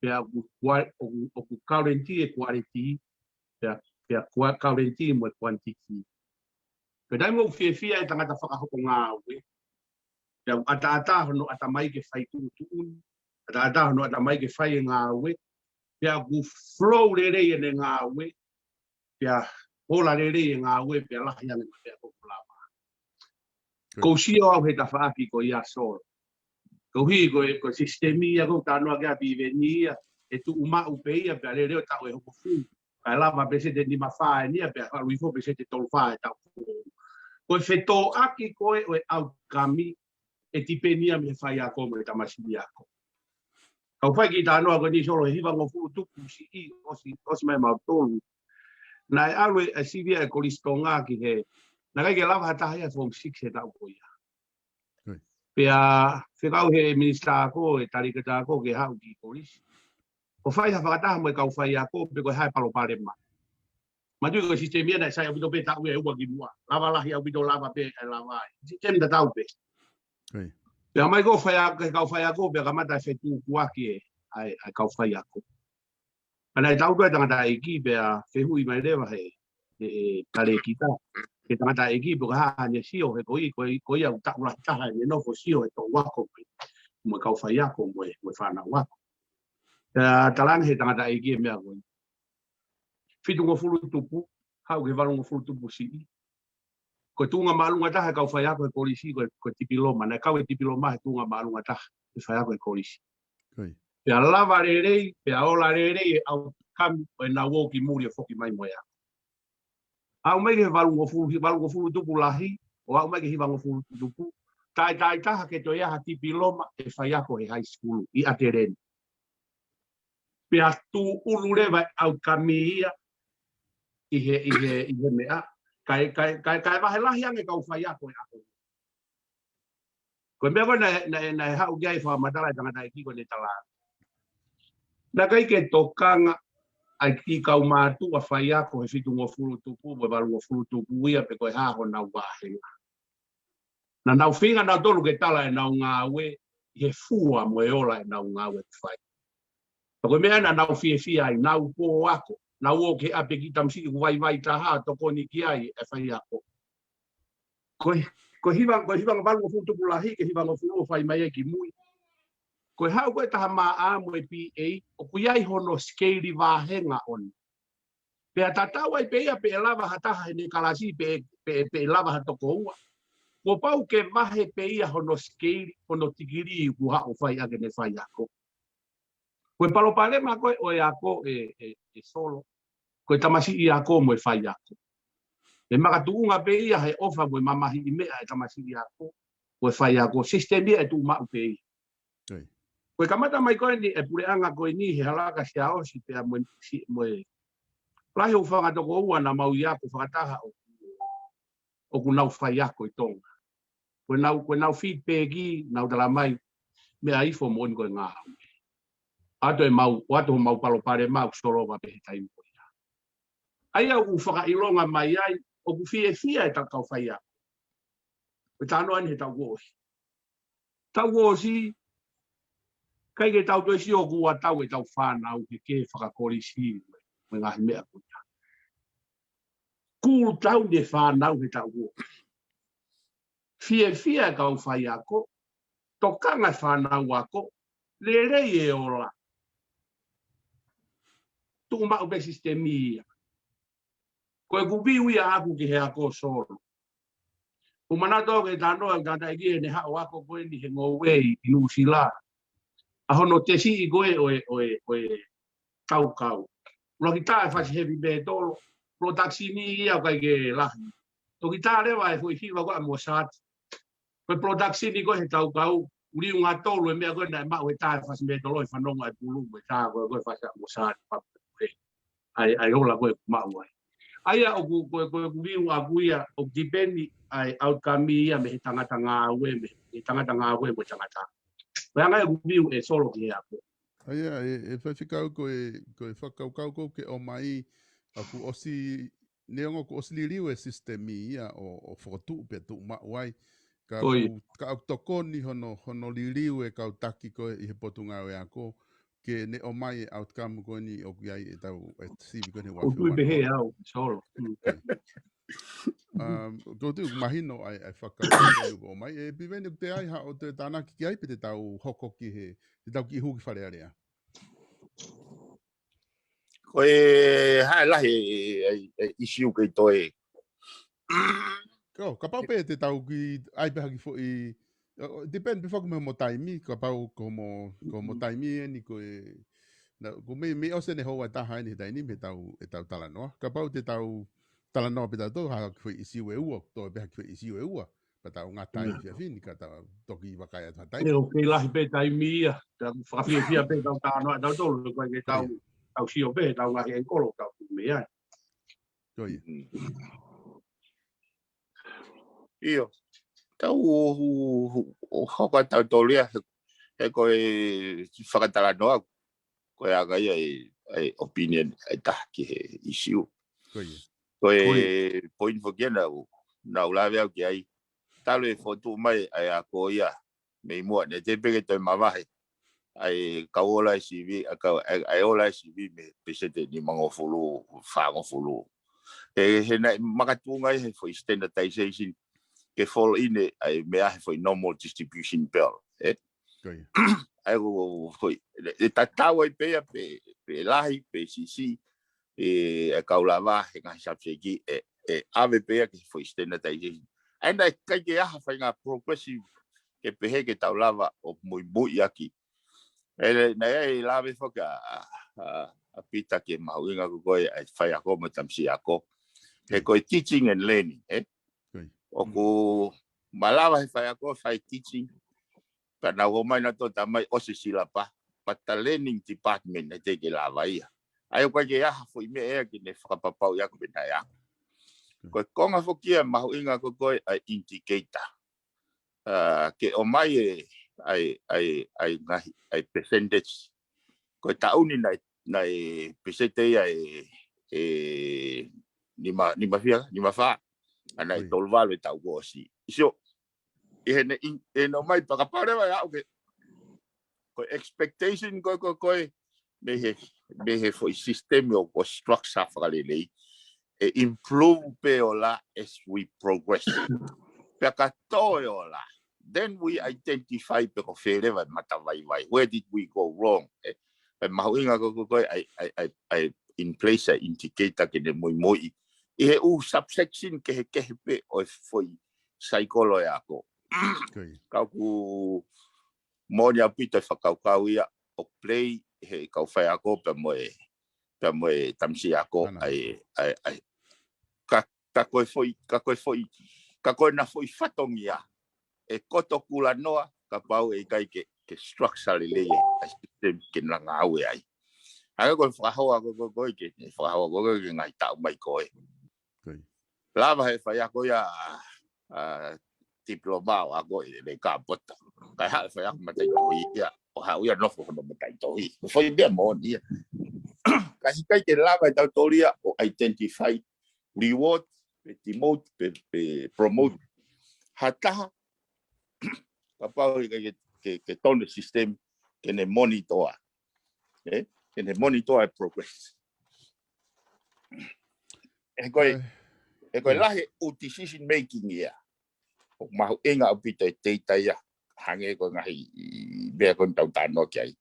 Pea o ku kaurenti e quality, pea kaurenti mo e quantity. Pea dai mo fia e tangata whakahoko ngāwe. Pea ata hono ata mai ke whai tuun, ata hono ata mai ke whai ngāwe, pia ku flow re ene ngā we pia ola re ngā we pia la yang pia ko lava ko sio au he tafaki ko ia sol ko hi ko sistemia ko tano ga bivenia e tu uma upeia pia re ta o ho fu kai lava pese de ni mafa ni pia lui fo pese de tolfa ta ko feto aki ko e au kami e tipenia me fai a ko me tamasilia ko kau fai ki tano ko ni solo hiva ngo fu tu si i osi mai ma tolu na alwe a sivia e kolistonga ki he na kai ke lava hata ia form 6 e tau ko ia pea whekau he minista ko e tarikata ko ke hau ki kolis o fai ha whakataha mo e kau fai a ko pe ko hai palo pare ma ma tui ko sistemia na sai abito pe tau e ua ki mua lava lahi abito lava pe e lava sistem da tau pe pea mai ko fai a kau fai a ko pe kamata e whetu kuaki e ai kau fai a ko ana e tau koe tangata e ki pea whehui mai rewa he e kare kita ke tangata e ki puka haa ne sio he koi au takula taha ne nofo sio e tō wako mo kau whai ako mo e whana wako. Talang he tangata e ki e mea koe. Whitu ngō fulu tupu, hau ke walu ngō fulu tupu si i. Ko tunga maalunga taha kau whai ako e kolisi ko tipiloma, na kau e tipiloma he tunga maalunga taha e whai ako e kolisi. Pea lava rerei, pea ola rerei au kami o e na woki muri e whoki mai mo ea. Au mai ke walu ngō fulu tupu lahi, o au mai ke hiwa ngō fulu tupu, tai taha ke to iaha tipiloma e whai ako he high school i atereni. Pea tu ulu rewa au kami ia i he mea, kai wahe lahi ange kau whai ako e ako. Koe mea koe na e hau gai wha matala e tangata e kiko ne talaa. Na kai ke tokanga ai ki kau mātu a whai ako he whitu ngō fulu tupu, mo walu ngō fulu tupu ia pe koe haho nau wāhenga. Na nau whinga nau tolu ke tala e nau ngā we, he fua mo e ola e nau ngā we whai. Na koe mea na nau fia ai, nau pō ako, nau o ke ape ki tamsi i vai taha, toko ni ki ai e whai ako. Koe hiwa ngā walu ngō fulu tupu lahi, ke hiwa ngō fulu whai mai e ki mui. Koe hau koe taha mā āmo e PA, o kui ai hono skeiri wāhenga on. Pea tatau ai peia pe lava hataha he ne kalasi pe lava hatoko ua. Ko pau ke wahe peia hono skeiri, hono tikiri i kuha o whai ake ne whai ako. Koe palopalema koe o e ako e solo. Koe tamasi i ako mo e whai ako. E makatuunga peia he ofa mo e mamahi i mea e tamasi i ako. Koe whai ako, sistemia e tu mau peia. Koe kamata mai koe ni e pureanga koe ni he halaka si a osi pea mo e lahi o whanga toko ua na mau i ako whakataha o ku nau whai ako i tonga. Koe nau feedbacki, nau tala mai mea ifo mo ni koe ngā hau. Ato mau palopare mau solo wa pehe taimu koe ia. Ai au whaka ilonga mai ai, o ku fie e takau whai ako. Koe tāno ani he tau gosi. Tau gosi, kai ke tau toisi o kua tau e tau whanau ke whakakorisi me ngahi mea kuta. Kūru tau ne whanau he tau o. Fie e kau whai ako, tokanga whanau ako, le rei e ola. Tuku mau pe sistemia. Koe kubiu ia aku ki he ako solo. Umanato ke tano e kanta eki e ne hao ako koe ni he ngowei i Nusila. Ahono te si i koe oe kau. Loki tā e whasi heavy me tolo. Lo taksi ni ia kai ke lahi. Toki tā rewa e fui hiwa koe mo sati. Koe pro taksi ni koe he kau. Uri unga tolo e mea koe na e mau he tā e whasi me tolo e whanonga e pulu. E tā koe whasi mo sati. Ai ola koe mau ai. Aia o koe uri unga kuia o dipeni ai outcome ia me he tangata ngā ue me he tangata ngā ue mo tangata. Koe angai o kubiu e solo ki hea koe. Aia, e whawhikau koe whakaukau koe ke o mai a ku osi neongo ku osi liriu e sistemi ia o whakatu pe tu mauai ka au tokoni hono liriu e kau taki koe i he potunga o ako ke ne o mai outcome koe ni o kiai e tau e sivi koe ni wafi. O tui behe au, solo. Ko tu mahino ai whakau o mai e piveni te ai ha o te tānaki ki ai pe te tau hoko ki he te tau ki huki whare area. Koe hae lahi isiu kei toe. Ko kapau pe te tau ki ai pe haki fo I depende before me mo taimi kapau como taimi ni ko na ko me o se ne ho ta ha ni dai ni me tau tala no kapau te tau tala no pe tau ha fo isi we u to pe haki fo isi we u pa tau nga tai fia fin ka tau toki wa kai ta tai E o ke lahi pe tai mia, ta whawhiawhia pe tau tānoa tau tolu, koe ke tau sio pe, tau lahi e kolo tau mea. ko ye Io. Tau o hoko tau tolia he koe whakatala noa koe aga ai opinion ai taha ki he isiu. ko ye Koe point for kena na ulawe au ki ai talo e fotu mai ai a ko ia me mua ne te peke toi mamahe ai kaola CV ai ola CV me pesete ni mangofulu whangofulu. He na makatunga he for standardization ke fall in ai mea he for normal distribution bill. ko ye Ai go foi e tatawa I pe lahi pe sisi e kaulava he nga subsegi ave pe ke for standardization. Ai na kai ke aha fa nga progressive ke pe he ke taulava o muy aki. Na e lave fo ka a pita ke mauinga ko ko ai fa ko mo tamsi ako. He ko teaching and learning o ko malava he fa ko fa teaching kana o mai na to tamai o se silapa pata learning department na te ke lava ia ai ko ke ya fo me e ke ne fa papau ya ko bena ya ko konga fo kia mauinga ko ko ai indicator ke o mai ai ngahi ai percentage ko tauni na pesete ai ni ma fa ana I tolvalo tau go si so e no mai para pare vai au ke ko expectation ko me he foi system o structure fale lei e improve pe ola as we progress pe ka to ola then we identify pe ko fere vai mata vai where did we go wrong e mahuinga ko I in place a indicator ke ne moi e u subsection ke pe o foi psychology ako kau ku monia pita whakaukau ia o play he kau whai ako pe moe tamsi ako ai ka koe na foi whatongia e koto kula noa ka pau e kai ke structure le a system ke nanga au ai ai ko whahaua ko ke whahaua ko ke ngai tau mai koe lava he whai ako ia diploma o ako le ka bota kai ha fa ya matai tohi ya o ha ia no fo no matai tohi foi bien mo dia kasi kai ke lava tau tolia o identify reward demote promote hata papa ke ton system ke ne monitor ke ne monitor progress e ko lahi o decision making ia o mahu inga o pito e teita ia hange ko ngahi bea kon tau tano ki ai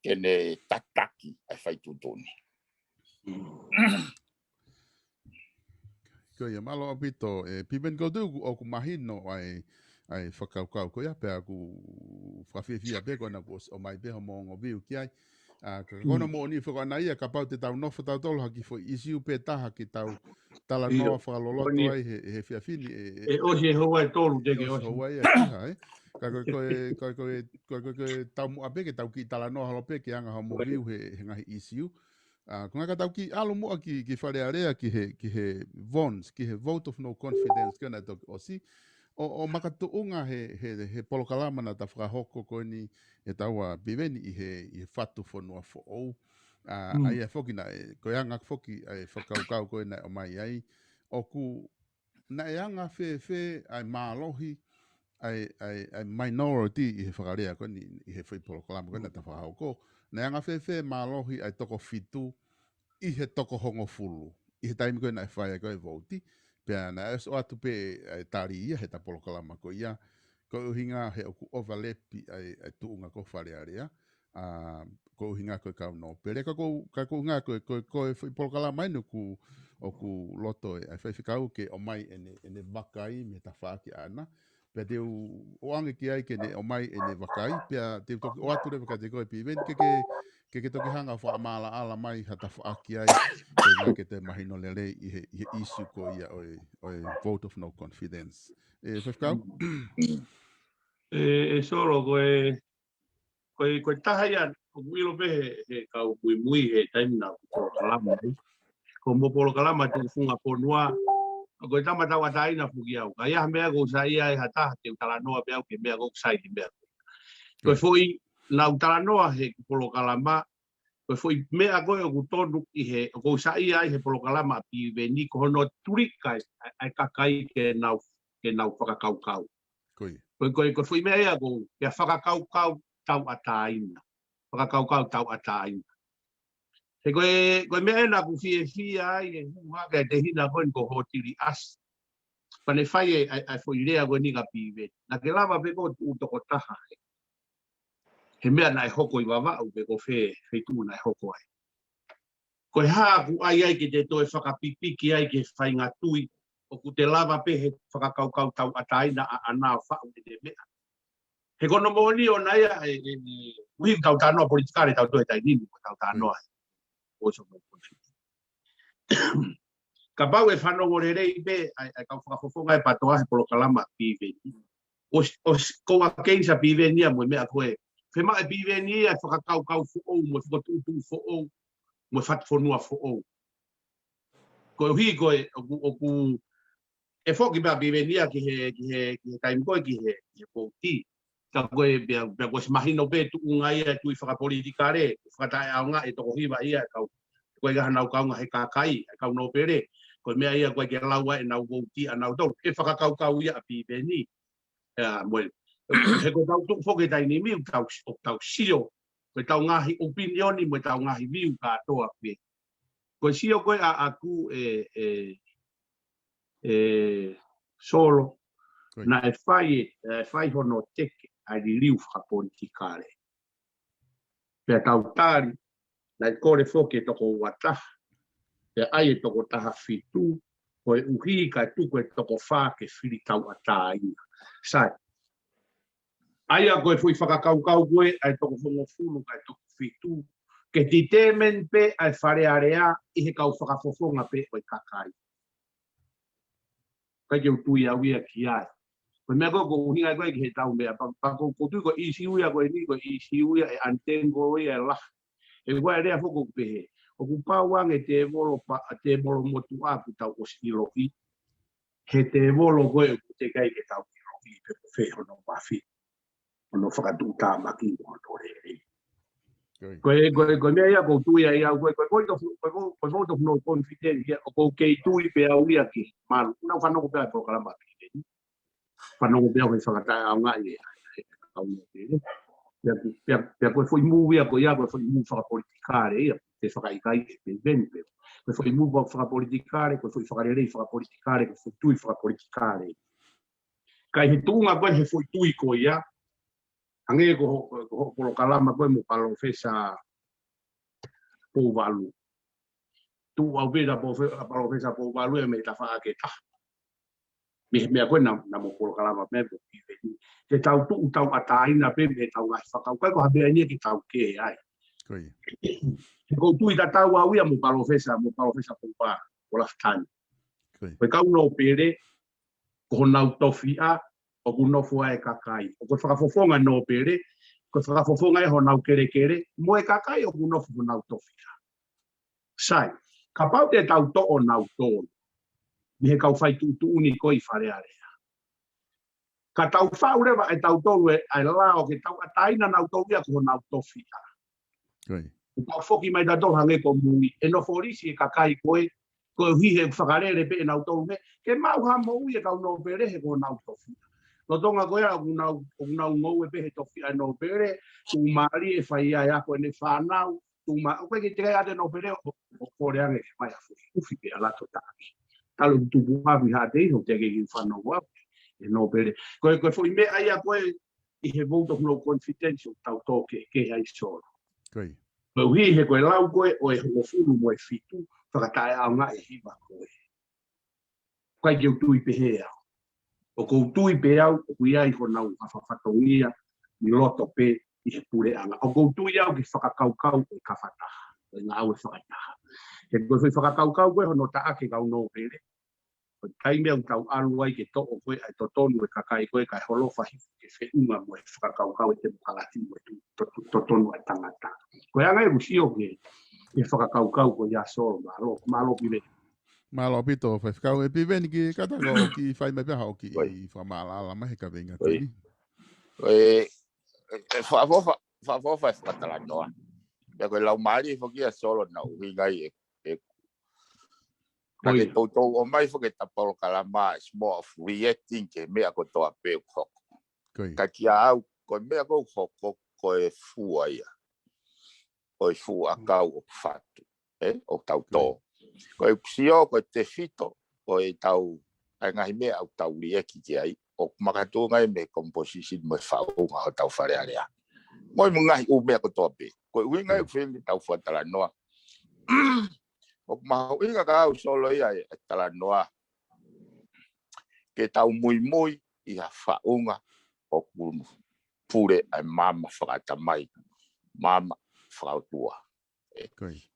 kene tataki ai fai tutoni ko ia malo o pito piben ko du o ku mahino ai whakaukau ko ia pe aku whawhiwhia pe ko na o mai pe mo ngoviu ki ai kona mo ni whakana ia ka pau te tau nofa tau tolo haki fo isiu pe taha ki tau tala noa whakaloloto ai he whiawhini e osi e hoa e tolu te ke osi hoa ia ki hai koe tau mua pe ke tau ki tala noa halo pe ke anga ha mo viu he ngahi isiu ko ngaka tau ki alo mua ki wharearea ki he VONS ki he vote of no confidence kena to osi o makatuunga he polokalama na ta whakahoko ko ni e taua biveni i he whatu whanua fo ou. Ai e whoki na ko e anga whoki ai whakaukau ko e na o mai ai. O ku na e anga whe ai mālohi ai minority i he whakarea ko ni i he whi polokalama ko e na ta whakahoko. Na e anga whe mālohi ai toko fitu i he toko hongo fulu. I he taimi ko e na e whaia ko e voti. Pea na e so atu pe tari ia he tapolo kalama ko ia ko uhinga he oku overlapi ai tuunga ko wharearea ko hinga ko ka no pere ka ko nga ko foi por kala mai no ku o ku loto e fai fikau ke o mai ene vakai me ta fa ki ana pe te o ange ki ai ke ne o mai ene vakai pe te to o atu re ka te ko pi ven ke toki hanga fa mala ala mai hata fa ki ai ko nga ke te mahino lele i issue ko ia o vote of no confidence e fai fikau solo ko tahaya ko wilo be ka mui he time na ko kalama ko mo polo kalama tu funga ponua ko tama tawa taina fugia ka ya me go sai ai hata te tala noa be ke me go sai be ko foi na tala noa he polo kalama ko foi me ago o tonu i he go sai ai he polo kalama pi veni ko no turika ai kakai ke na whakakaukau. Ko foi me ai ago ke whakakaukau tau ataina. Whakakaukau tau ataina. He koe mea na ku fie ai e huaga te hina koe ko hotiri as. Pane whai ai foi rea koe ninga piwe. Na ke lava pe ko utoko taha. He mea na e hoko i wawau pe ko whetū na e hoko ai. Koe haa ku ai ke te toe whakapipiki ai ke whainga tui. O ku te lava pe he whakakaukau tau ataina a anā whau te mea. He kono mōni o naia uhi tau tānoa politikare tau toe tai nini tau tānoa. Ka pau e whanongo re rei be ai kau whakafofonga e patoa he polo kalama piwe. Os koa keisa piwe nia mo mea koe. Whema e piwe nia e whakakaukau fo'ou mo whakatutu fo'ou mo whatfonua fo'ou. Koe hui koe o ku e whoki mea piwe nia ki he taimkoe ki he pouti. Ka koe bea koe se mahino be tu unga ia tui whakapolitikare. Whakatae aonga e toko hiwa ia kau. Koe gaha nau kaunga he kakai, kau no pere, koe mea ia koe ke laua e nau wauti a nau tau, e whakakaukau ia a pibeni. He koe tau tuk whoke tai ni miu tau sio, koe tau ngahi opinioni mo tau ngahi miu katoa pe. Koe sio koe a aku solo, na e whai hono teke a ririu whakapolitikare. Pea tau tari, na i kore whoke toko wataha. Te ai e toko taha fitu, ko e uhi ka tuko e toko wha ke whiri tau ataina. Sai. Ai a koe fui whakakaukau koe, ai toko whongo fulu ka e toko fitu. Ke ti temen pe ai whare area i he kau whakafofonga pe o i kakai. Kai ke utui au ia ki ai. Koe mea koe ko uhinga koe ki he tau mea. Pako tui ko isi uia koe ni ko isi uia e antengo ia e laha. E koe rea whoko pehe. O ku pauang e te volo motu aku tau o silohi. He te volo koe o te kai ke tau silohi pe ko wheho no wafi. O no whakatu tā maki o no re. Koe mea ia kou tui ai au koe voto no confident o kou kei tui pe au ia ki. Maru, nau whanoko pēa po kalama ki. Whanoko pēa koe whakatai au ngai e au no re. Pea koe foi mūwia koe ia koe foi mū whakapolitikare ia. Te whakaikai e pe venpe. Koe foi mū whakapolitikare, koe foi whakarerei whakapolitikare, koe foi tui whakapolitikare. Kai he tūnga koe he foi tui koe ia. Hange ko polo kalama koe mo palofesa pouvalu. Tu au veda palofesa pouvalu e me ta whaake taha. Mea koe na mo polo kalama me po piwe. Te tau tu tau ataina pe me tau ngai whakau. Kai ko habea nia ki tau ke ai. Ko tui ta tau au ia mo palofesa poupa o laftani. Koe kau no pere ko nau tofia o ku nofua e kakai. O ko whakafofonga no pere, ko whakafofonga e ho nau kere, mo e kakai o ku nofu nau tofia. Sai, ka pau te tau to o nau tōnu. Mi he kau whai tu uni koi whare area. Ka tau whau rewa e tau tōnu e ai lao ke tau ataina nau tōwia ko nau tofia. Tau whoki mai ta tō hange ko mui. E no forisi e kakai koe, ko hui he whakarere pe e nau tōnu me, ke mau ha mo ui e kau no pere he ko nau tofia. No tonga koe a unau ngou e pehe tofi a no pere, tu maari e whai ai ako e ne whanau, tu ma, o koe ki te kai ate no pere, o kore ange ke mai a ufi pe a lato tāki. Talo tu buhawi ha te iho te kei whanau wapi, e no pere. Koe fwoi me ai a koe, i he vote of no confidential tau tō ke hei soro. Hi he koe lau koe o e hofuru mo e fitu, whakatae au ngā e hiwa koe. Kai ke utui pe he au. O ko utui pe au, o kui ai ko nau a whawhatongia, ni loto pe i he pure anga. O ko utui au ki whakakaukau e ka whataha, o ngā au e whakataha. He koe whi whakakaukau koe hono ta ake kau no pere. O kai mea utau alu ai ke toko koe ai to tonu e kakai koe kai holo whahi ke whenunga mo e whakakaukau e te mukalati mo e to tonu ai tangata. Koe anga e usio ke e whakakaukau ko ia soro malo pire. Malo pito, whakau e piveni ki katako ki whai mai peha o ki i whamalala mahi ka venga tini. Whafofa e whakatala noa. Ia koe lau maari whakia solo na uhi ngai e Nake tautou o mai whake taparo kalama is more of reacting ke mea ko toa peo hoko. Ka kia au, ko mea ko hoko ko e fua ia. Ko e fua kau o whatu, o tau tō. Ko e kusio, ko te fito, ko e tau, ai ngahi mea au tau rieki ki ai, o makatua ngai me composition mo e whaunga o tau wharearea. Moi mo ngahi u mea ko toa pe. Ko e ui ngai whili tau whatala noa. O maho inga ka au solo ia e tala noa ke tau mui mui i ha whaunga o kunu pure ai mama whakata mai mama whakautua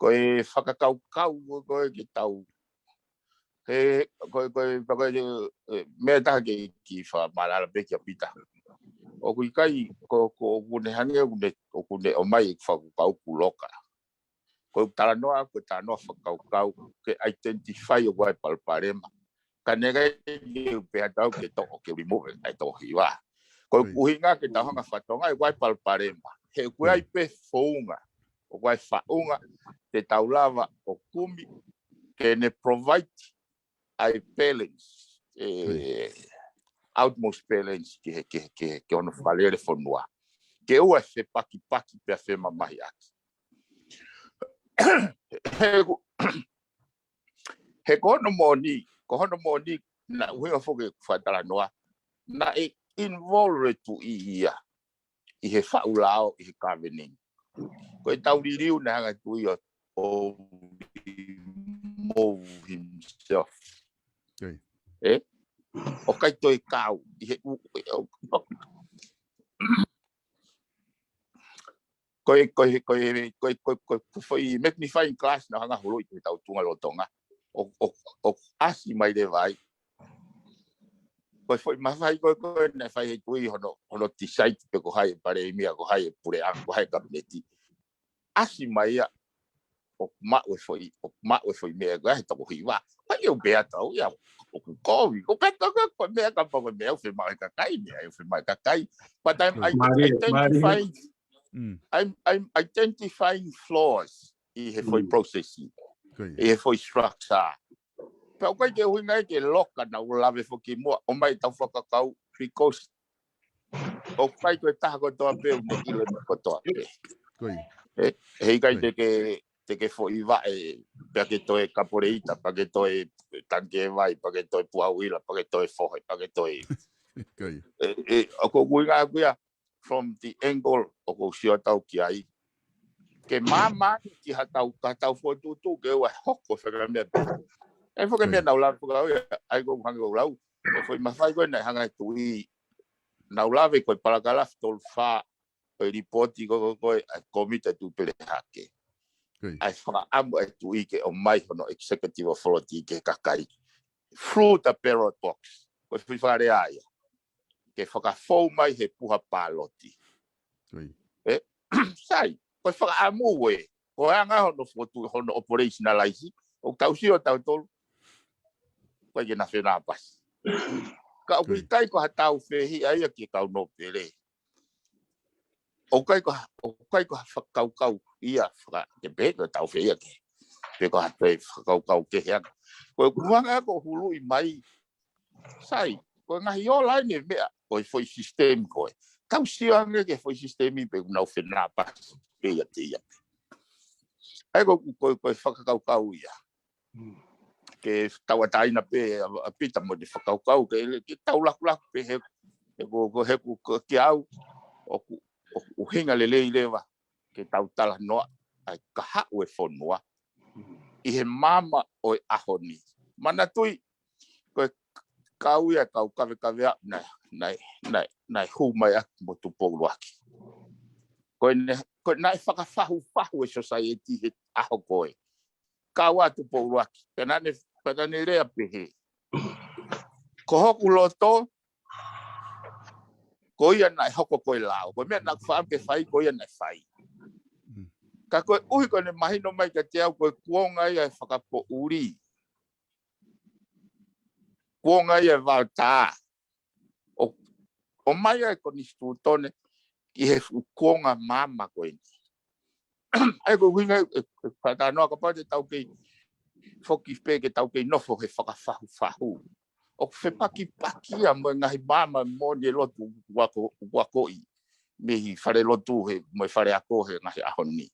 ko e whakakaukau ko e ki tau ko mea taha ke ki whamarara peki a pita o kui kai ko kune hange o kune o mai whakukau kuloka ko tala noa ko tala noa whakaukau ke identify o wai palparema ka nega i pēha tau ke toko ke remove ai tohi wā ko uhinga ke tahanga whatonga i wai palparema he kua i pe whaunga o wai whaunga te taulava o kumi ke ne provide ai balance outmost balance ke ono whalere whanua ke ua se paki pēha whema mahi aki he kono moni na uhinga foke whatala noa na e involve tu ia i he whaulao i he kavening ko e tauririu na hanga tu ia o move himself o kai toi kau i he ko foi magnifying glass na hanga holo i tau tunga lotonga o asi mai de vai ko foi mafai ko na fai tui hono ti site pe ko hai pare mia ko hai pure a ko hai kabineti asi mai o ma we foi me ga to ko hiwa pa eu beata o ya o ko beto ko me ka pa me o fe mai ka kai me o fe mai ka kai but I'm identifying flaws i he foi processing e foi structure pa ko ke hui ke loka na o lave fo ki mo o mai tau whakakau because o kai ko ta ko to pe ne ile ko to pe hei kai te ke fo iwa pe ke to e kaporeita pa ke to e tanke vai pa ke to e puauila pa ke to e fohe pa ke to e o ko hui ga from the angle o ko sio tau ki ai ke mama ki hatau fo tu ke wa hoko fa me e fo ke me na ula fo ai go hang go lau e foi mafai go na hanga tu i na ula ve ko para kala tol fa e ripoti go komite tu pele hake ai fa amo e tu i ke o mai no executive authority ke kakai through the paradox ko fi fare ai ke fa fo mai he puha paloti sai ko fa amo we ko anga no foto no operationalize o tau si o tau tol ko ye na fena pas ka o kai ko hatau fehi ai ki kau no pele o kai ko kau ia fra de be ko tau fehi ki pe ko hatai kau ke ya ko kuanga ko hulu i mai sai ko nga yo la ni me ko foi system ko kau si anga ke foi system pe na fena pas pe ya te ya ai ko kau ia ke tawa taina pe a pita mo de whakaukau ke tau laku pe he ko ki au o hinga lele lewa ke tau tala noa ai kaha o e fonua I he mama o e ahoni mana tui ko kau ia kau kave nai hu mai ak mo tu poluaki ko nai whakafahu e society he aho koe kau atu poluaki penane rea pehe ko hoku loto ko ia nai hoko koe lao ko mea nak whaam ke whai ko ia nai whai ka koe uhi ko ne mahino mai ka te au koe kuonga ia e whakapo uri kuonga ia e wau tā o mai ai ko ni stutone ki he kuonga mama koe ni ai ko winga pata no ka pate tau ke foki pe ke tau ke nofo he whakafahu o fe paki a mo ngahi mama mo ni lotu wako I me hi whare lotu he mo whare ako he ngahi ahoni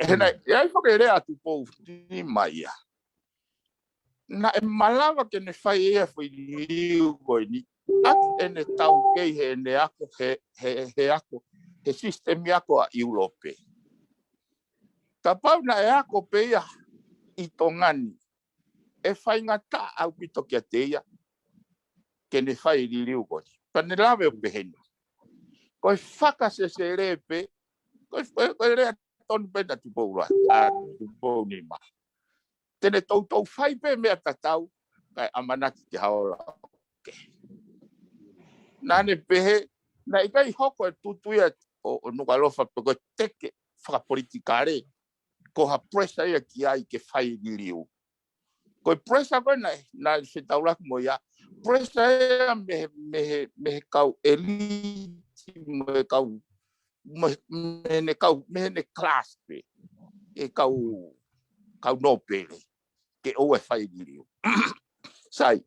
hena ai foke rea tu pou ni mai ia na e malawa ke ne whai ea whi liu koe ni ati ene tau kei he ene ako he ako he sistemi ako a Europe ka pau na e ako pe ia I tongani e whai ngata au pito kia te ia ke ne whai liu koe pa ne lawe o peheni koe whaka se repe koe rea tonu pena tu pou rua tu pou ni ma tene tau whai pe mea tatau kai amanaki te haola nane pehe na ikai hoko e tutuia o nukalofa pe koe teke whakapolitikare ko ha presa ia ki ai ke whai liu koe presa koe na se taulaku mo ia presa ia me kau eliti me kau me ne class pe e kau nopele ke o e whai liu sai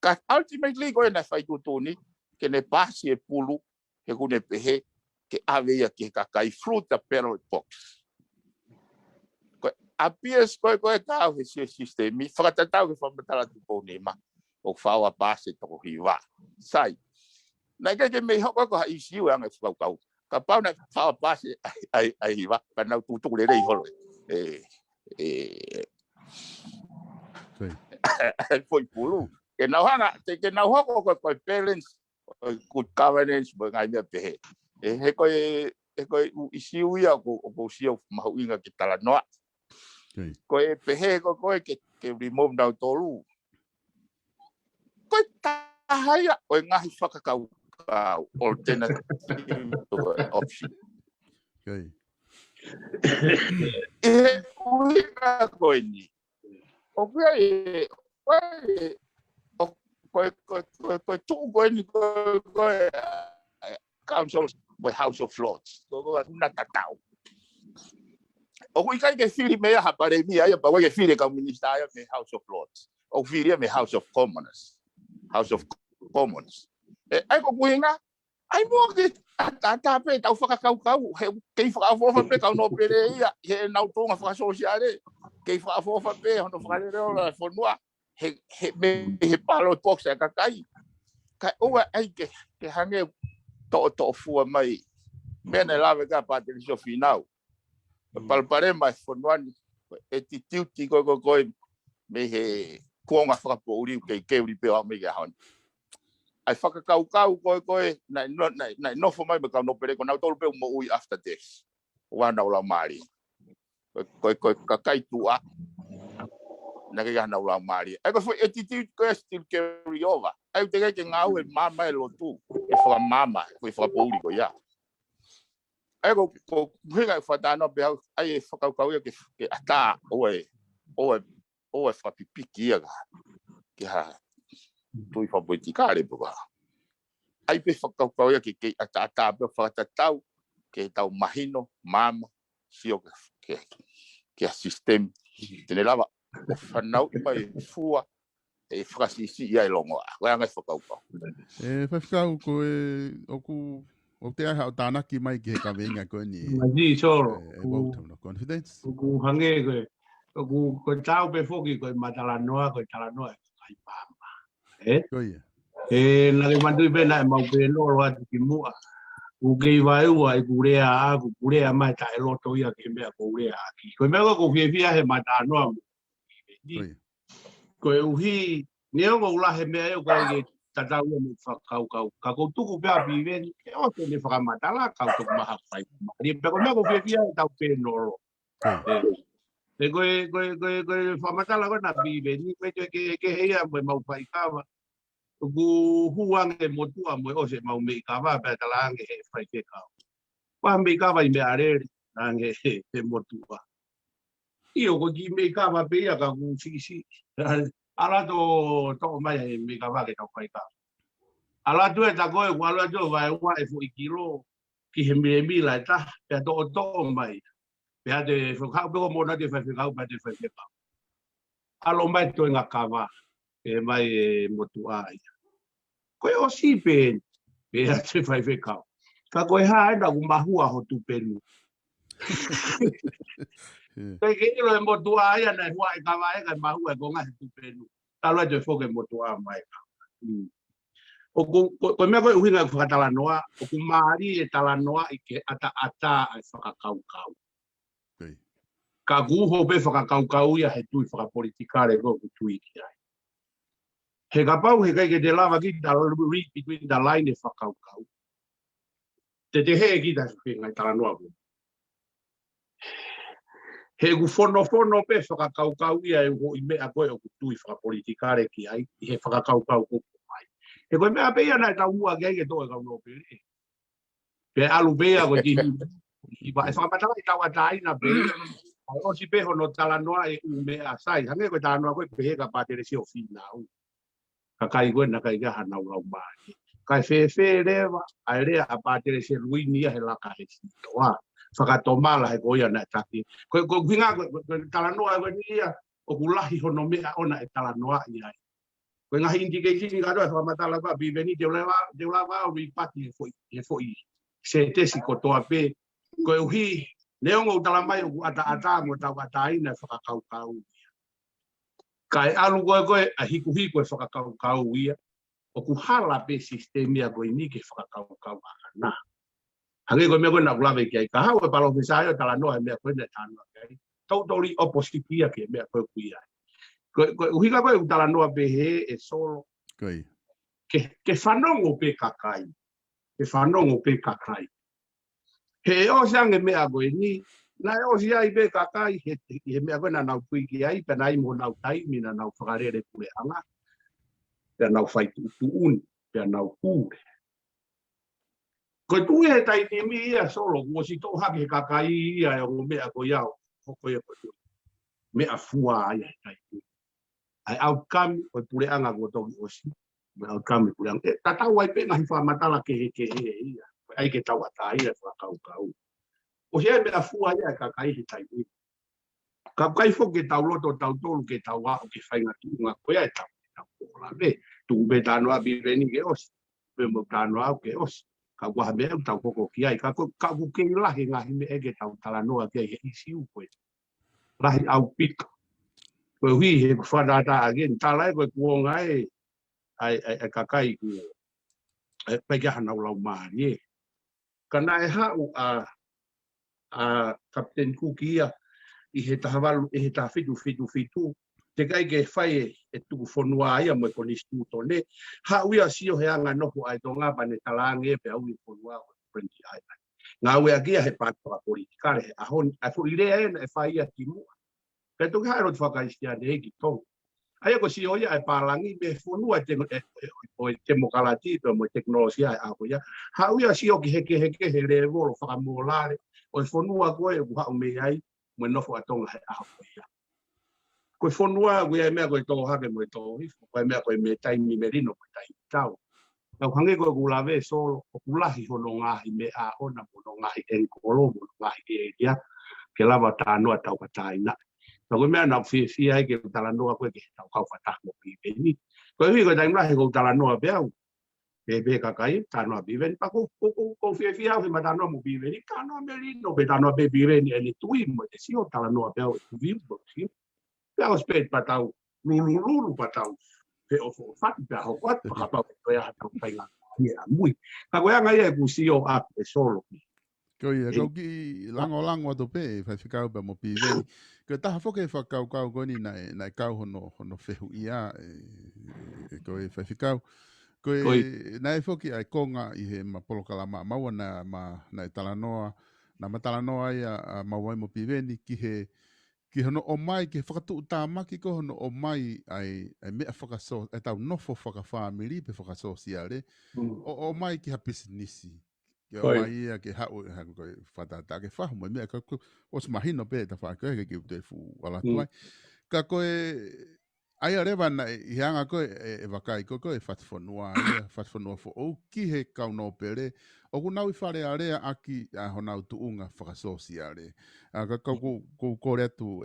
ka ultimately koe na whai tutuni ke ne pasi e pulu he kune pehe ke aveia ke kakai fruta ballot box koe apies koe kau he se sistemi whakatatau ke whamatala tupo nema o whaua pasi toko hiwa sai na ke mei hoko ko ha isiu anga whakau ka pau na whaua pasi ai hiwa ka nau tutuku le rei holo foi pulu ke nau hanga ke nau hoko koe parents good governance mo ngai me pehe he koe isiu ia ko siu mahu inga ki tala noa koe pehe koe ke remove nau tolu koe tahaya o ngahi whakakau alternative option e uika koe ni o koe tuku koe ni koe council koe House of Lords koe una tatau o koe kai ke whiri mea hapare mi aia pa koe ke whiri ka minister aia me House of Lords o whiri me House of Commons ai ko kuhinga ai mo ke tata pe tau whakakau kei whakafofa pe kau no pere ia he nau tonga whakasosiare kei whakafofa pe hono whakarereo la whanua he palo box e kakai kai oa ai ke hange to fua mai mena lawe ka pateri so finau palpare mai whanuani e titiuti koe me he kuonga whakapouri ke uri pe o me ke hon ai whakakau koe nai nofo mai me kau no pere ko nau tolu pe mo ui after this wana ula mari koe kakai tua na ke ana ula mari ai ko foi attitude ko still carry over ai te ke ngau e mama e lotu e fa mama foi fa pouri ko ya ai ko hinga fa dano be ai fa ka ke ata o fa pipiki ya ke ha tu fa politicare bo ai pe fa ka ke ata be fa tau ke tau mahino mama sio ke sistem tenelava whanau mai fua e whakasisi ia e longo a. Koe angai whakau. Whakau koe o te aha o tānaki mai ki he kawenga koe ni. Maji soro. Wautau confidence. Ku hange koe. Koe tau pe foki koe matalanoa koe talanoa e kai pāma. Koe ia. Nake mandui pena e mau pe noro atu ki mua. Kuke vai ua kurea a kurea mai ta eloto ia ke mea kurea aki. Ko mea ko fia he mata noa. Ko uhi neo ko ula he mea eu kai ke tatau me whakau. Ka ko tuku pia biven ke o te ne whakamatala kau tuku maha whai. Ni pe ko mea ko fia e tau pe noro. E koe whamatala ko na biven ni koe ke heia mo mau whai kawa. Ku huang e motua mo o se mau me kawa pe talange he whai ke kau. Wa me kawa I me are nange he motua. Io ko ki me kawa pe ia ka ku si. Ala to mai me kawa ke tau whai kawa. Ala tu e tako e wala tu vai wa e fu ikilo ki he mi la ta pe to mai. Pe ade fu ka pe mo na te fa ka pa te fa ka. Alo mai to nga kawa e mai motua ai. Ko o si pe te fa ka. Ka ko ha e da ku mahua ho tu penu. Pe ke lo motua ai na wa ka wa e ka mahua ko nga tu penu. Talo te fo ke motua mai. Ko mea koe uhinga e whakatalanoa, o ku maari e talanoa I ke ata ai whakakaukau. Ka kuho pe whakakaukau ia he tui whakapolitikare ko ku tui ki ai. He kapau he kai ke te lava ki ta read between the line e whakaukau. Te he ki ta whinga I talanoa ko. He ku fono pe whakakaukau ia e ho I mea koe o ku tui whakapolitikare ki ai, I he whakakaukau ko. E koe mea peia na tau mua kei ke toe kau no pere. Pe alu pea koe ki I whakapatala I tau atai na peia. Ai o si peho no talanoa e u mea sai. Hange koe talanoa koe pehe ka patere si o fina au. Ka kai koe na kai kaha nau lau mai. Kai fe rewa, ai rea a patere si luinia he laka he sitoa. Whakatomala he koia na taki. Koe hinga koe talanoa koe nia o kulahi hono mea ona e talanoa I ai. Koe ngahi indication ka doa whamatala ka biveni te ulawa o ripati e foi se tesi ko toa pe koe uhi neongo utalamai o ata mo tau ataina whakakaukau kai alu koe a hiku e whakakaukau ia o ku hala pe sistemia koe ni ke whakakaukau ana hange koe mea koe na kulawe ki ai ka hau e palo fisaio tala noa mea koe na tanua kai totally opposite ia ke mea koe kuia Uhiga koe utala noa pe he e solo. Ke whanongo pe kakai. Ke whanongo pe kakai. He o siange mea koe ni. Na o siai pe kakai. He mea koe na nau pui ki ai. Pena i mo nau taimi na nau whakarere kure anga. Pea nau whai tu uni. Pea nau kure. Koe tue he taiti mi ia solo. Kua si tau haki he kakai ia. E o mea koe iau. Hoko ia koe tue. Mea fua ai he taiti. Ai outcome o pure anga ko toki osi me outcome pure anga tata wai pe ngahi fa matala ke ia ai ke tau ata ia fa kau o se me afua ia ka kai hi tai ka kai fo ke tau loto tau tolu ke tau wa ke fai nga tu nga ko ia tau la be tu be ta no abi veni ke osi be mo ta no ke osi ka wa be tau ko ki ai ka ku ke la he ngahi me e ke tau tala no ke hi siu ko la hi au pika Koe hui he whanata again, tālai koe kuonga ai kakai ku pai kia hanau lau maari e. Kana e hau a Captain Cook ia I he tahawalu, he taha te kai ke whai e tuku whanua ia mo e koni stuto ne. Hau ia sio he anga noho ai tō ngā pane talange e pe au I whanua o Prince Island. Ngā ue agia he pātua politikare, a fu irea e na e whai ia ki mua. Kaya tu kaya rot whakaistia ne ki tau. Ai ko si oia e palangi me fonua o demokalati pe mo teknologia a ko ia. Ha uia si o ki heke he le volo whakamolare o fonua ko e ha me ai mo no fo atonga a ko ia. Ko fonua ko e me ko to ha ke mo to ko me ko me tai mi merino ko tai tau. Na hange ko lave solo o kulahi hono ngahi me a ona mo ngahi en kolo mo ngahi e ia ke lava ta no tau patai na. Ko mea na fi ai ke tala noa koe ke tau kau whatah mo piwe ni. Koe hui koe taimla he kou tala noa peau. Pe kakai, tā noa piwe ni. Pa kou fi au he ma tā noa mo piwe ni. Tā noa me lino pe tā noa pe piwe ni. E ni tui mo te sio tala noa peau. Peau spet pa tau. Lulu pa tau. Pe o fati pe ho kwat. Pa kapau pe toea tau pai ngā. ia mui ka koe anga ia ku sio up e solo Ko ia kau ki lango ato pe fai whikau pa mo piveni. Ko taha whoke whakau kau koni nai kau hono whehu ia ko e fai whikau. Ko e nai whoke ai konga i he ma polokalama maua na e talanoa na matalanoa ia maua mo piveni ki hono o mai ki whakatu utamaki ko hono o mai ai mea whakaso e tau nofo whakawhamiri pe whakasosiale o mai ki ha pisinisi. Ke o mai ia ke hau koe whatata ke whahu mai mea ka os mahino pe ta whakakoe ke ki ute fu wala tuai. Ka koe ai a rewa na i hanga koe e wakai koe whatwhanua ia whatwhanua fo o ki he kau no pere o ku nau i whare area aki a honau tuunga whakasosiale. Ka kau kore atu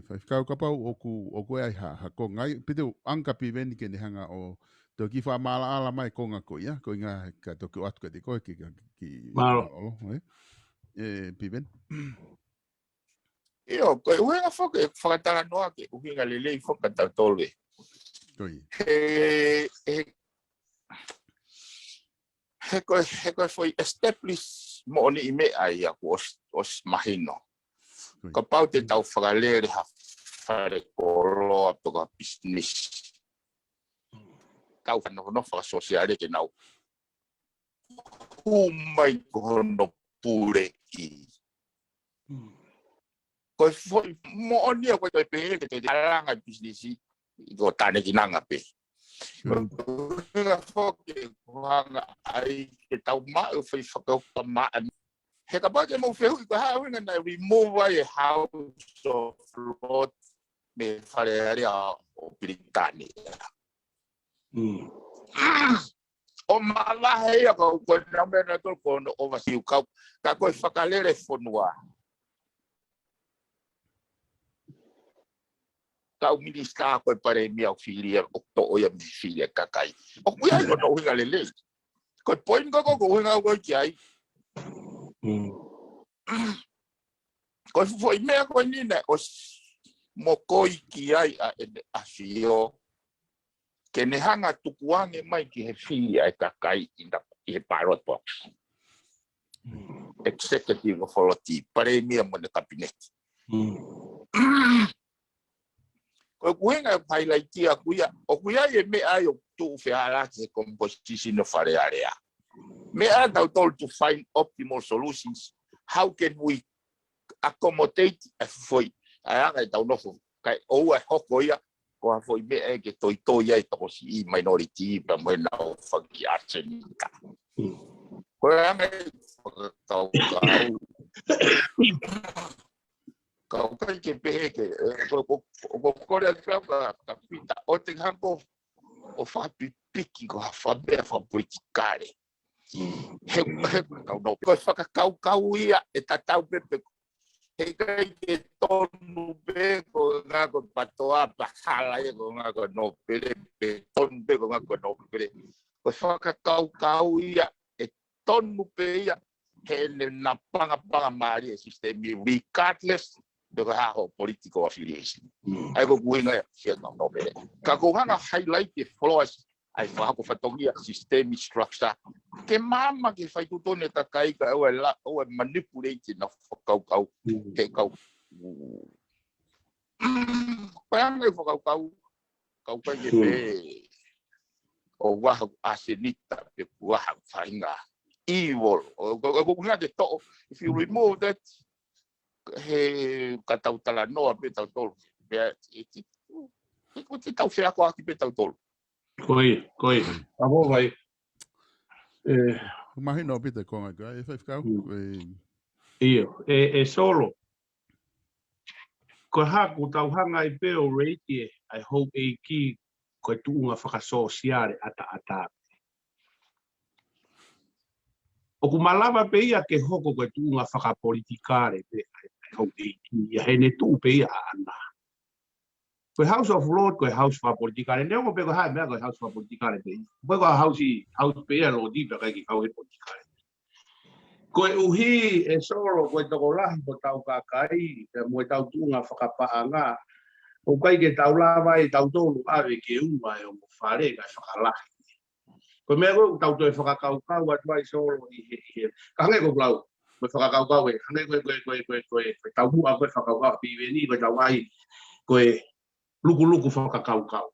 whakau kapau o koe ai ha ko ngai pitu anka piveni ke ne hanga o to ki fa mala ala mai konga ko ia ko inga ka to ki atu ka te ko ki malo piven Io, uhinga foke whakatara noa ke uhinga lelei whakatara tolwe. koi He koe foi establish mo ni ime ai aku os mahino. Ka pau te tau whakalere ha whare koroa toka business. Tau whanono whakasosiare ke nau. Humai kohono pure i. Koe foi mo ni koe koe pehe ke te alanga business i ko tane ki nanga pe. Nga foke wanga ai ke tau maa whai whakaupa maa. He ka pake mo whehu i ko haa winga na remove ai house of lord me whare area o Britania. O malahe ia ka koe na mena tol kono overseas kau ka koe whakalere whanua. Kau minista koe pare mia o filia o to oia mi filia kakai. O kuia i kono uhinga lele. Koe poin koko ko uhinga koe ki ai. Koe fufoi mea koe nina o mo koi ki ai a fio. Ke ne hanga tukuange mai ki he filia e kakai i he ballot box. Executive authority, pare mia mo ne cabinet. Koe kuhenga highlight ia kuia, o kuia e mea o tu whiara ke composition of area. Mea tau told to find optimal solutions. How can we accommodate a foi? Anga e tau nofo, kai oua hoko ia, ko a foi mea ke toi ai toko si i minority, pa moe nao whaki arsenika. Koe anga e kau kau kai ke pehe ke o kore atu ka pita o te hanko o whapipiki ko hawhamea whapolitikare. He kau no koe whakakau ia e tatau pepe he kai ke tonu pe ko ngā ko patoa pahala e ko ngā ko no pere pe tonu pe ko ngā ko no pere. Koe whakakau ia e tonu pe ia he ne na panga maari e sistemi regardless de how political affiliation. Ai ko kuinga ia no pere. Ka ko hanga highlight the flaws ai whako whatongia systemic structure. Ke mama ke whai tutone ta kai ka o e manipulate na whakau ke kau. Panga whakau kau kai ke pe o waha asenita pe waha whainga. Evil. If you remove that, he katau tala noa pe tau tolu. Ko te tau whea koa ki pe tau tolu. Koi. Amo vai. Mahino pita konga ka e whaifkau. Iyo. Solo. Ko haku tau hanga i peo reiti I hope e ki koe tuunga whakasosiare ata. O ku malava pe ia ke hoko koe tuunga whakapolitikare pe I hope e ki ia he ne tuu pe ia ana. Koe House of Lord, koe House whapolitikare. Neo ko pe koe hae mea koe House whapolitikare pe ia. Koe koe House pe ia lo di pe kai ki kau he politikare. Koe uhi e soro koe toko lahi ko tau kakai, moe tau tuunga whakapaanga. O kai ke tau lava e tau tolu ave ke ua e o mo whare kai whakalahi. Ko me ko tau to whakakaukau atu ai solo i kange ko lau. Ko whakakaukau e, kange ko tau mua ko whakakaukau piweni ko tau ai ko luku whakakaukau.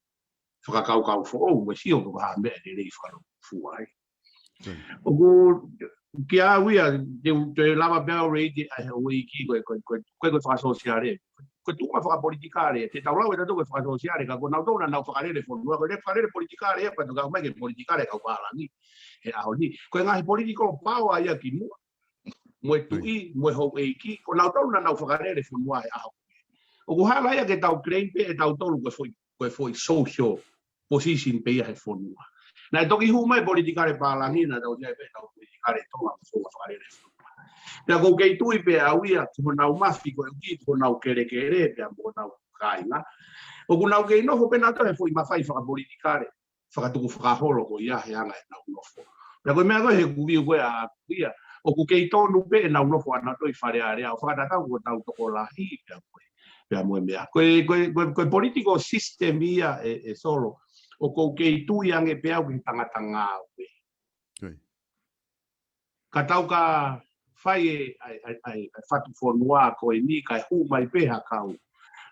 Whakakaukau fo o me sio ko ha me de rei whakafu ai. O ko kia wia te lava bell rate ai o iki ko whakasosiare. Ko tu ma whakapolitikare, te tau lau e tatu ko whakasosiare, ka ko nau tōna nau whakarere whonua, ko le whakarere politikare e, pa tu ka mai ke politikare kau pārangi, he aho ni. Ko e ngahi politiko pāua ia ki mua, moe tui, moe hou e iki, ko nau tōna nau whakarere whonua e aho. O ko hala ia ke tau kreipe e tau tolu koe foi social position pe ia he whonua. Na e toki hu mai politikare pārangi, na tau ia e pe tau politikare tōna ko whakarere whonua. Pea ko kei tui pe au ia, ko nau mafi ko e ko nau kere pea ko nau kainga. O ko nau kei nofo pe nau tahe foi mawhai whakapolitikare, whakatuku whakaholo ko ia he anga e nau nofo. Pea ko mea koe he kuviu koe a kuia, o ko kei tonu pe nau nofo ana toi wharearea, o whakatatau ko tau toko lahi pea moe mea. Koe politiko system ia e solo, o ko kei tui ange pe au ki tangatanga au pe. Ka tau ka fai ai fatu fonua ko e ni kai hu mai pe ha kau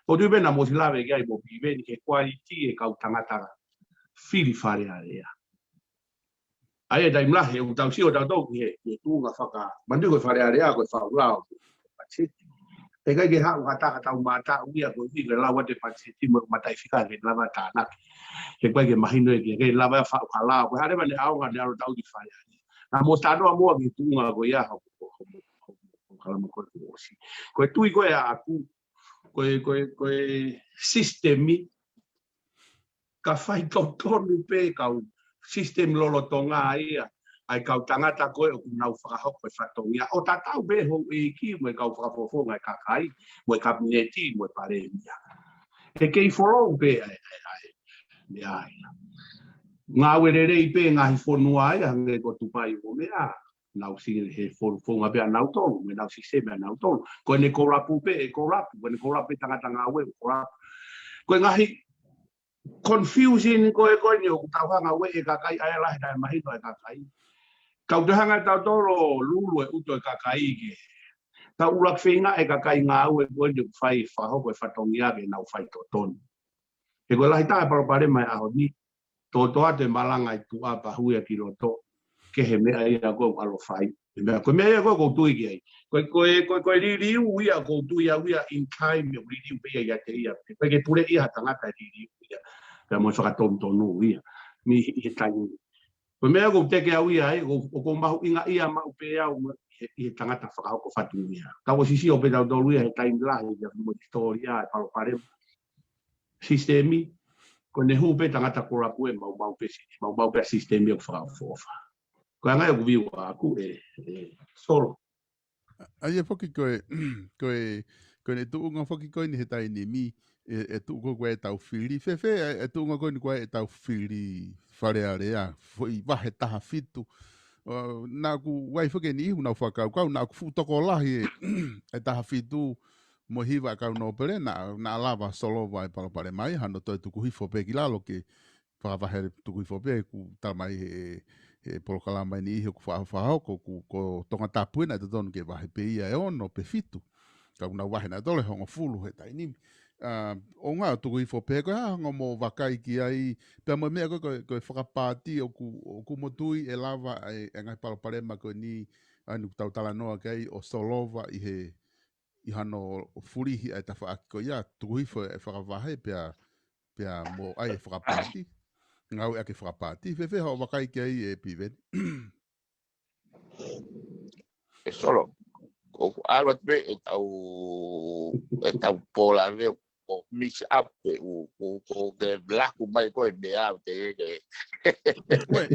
o tu bena mo silave ga i mo viveni ke quality e kau tangata fili fare area ai dai mlahe u tau si o tau tau e tu nga faka mandu ko fare area ko fa lao e ga ge ha u hata tau mata u ia ko i le lawa te patsiti mo matai fika ke lava ta na ke kwa ke mahino e ke lava fa la ko hare bane au ga ro tau di fare na mo sta no mo ki tu nga ko ia ko tui ko a ku ko sistemi ka fai ko tonu pe ka sistem lolotonga ia ai ka tangata ko o nau whakaho ko whatongia o tatau be ho e ki mo ka whakafofonga ka kai mo kabineti mo paremia e kei foro pe ai ngā werere i pe ngā hifonua ia nge ko tupai o mea nau si he fonga pe nau tolu me nau si se me nau tolu ko ne korapu pe e korapu ko ne korapu tangata ngā we korapu ko ngahi confusing ko ni o tawanga we e kakai ai la he mahito e kakai kau te hanga tau tolo lulu e uto e kakai ke ta ulak finga e kakai ngā we ko ni fai faho ko fatongia ke nau fai totonu e ko la hita para pare mai aho ni to ate malanga i tu apa hui ki roto ke he mea ia ko alo fai ko mea ko tui ki ai ko riu ia ko tui ia in time yo riu pe ia te ia pe ke pure ia tangata riu ia pe mo so ka tonu ia mi he tai ko mea ko te ke ia ai ko mahu inga ia ma pe ia he tangata fa ko fatu ia ka o sisi o pe da do ia he time la ia mo historia pa pare sistemi ko ne hupe tangata kora pue mau pe sistemi o fa fofa ko nga ko viu aku solo ai foki ko ne tu nga foki ko ni hetai ni mi e tu ko e tau fili fe e tu nga ko ni ko e tau fili fare area foi va he taha fitu na ku wai foki ni una faka ko na ku futo ko lahi e taha fitu mo hiva ka no pere na lava solo vai para mai hano to tu ku hifo pe kilalo ke fa va he tu ku hifo pe ku ta mai e por kala mai ni ko fa ko tonga tapu na don ke va he pe ia e ono pe fitu ka una wa na dole hongo fulu he tai ni o nga tu ku hifo pe ko ngo mo va kai ki ai pe mo me ko fa pati o ku mo tui e lava e ngai para ma ko ni anu tau tala noa kai o solova i he i hano furihi ai ta whaako ia tuhifa e whakavahe pia mo ai e whakapati ngau e ake whakapati whewhe hao wakai ki ai e piven e solo o alot be e tau pola ve o mix up o de black mai ko e mea te we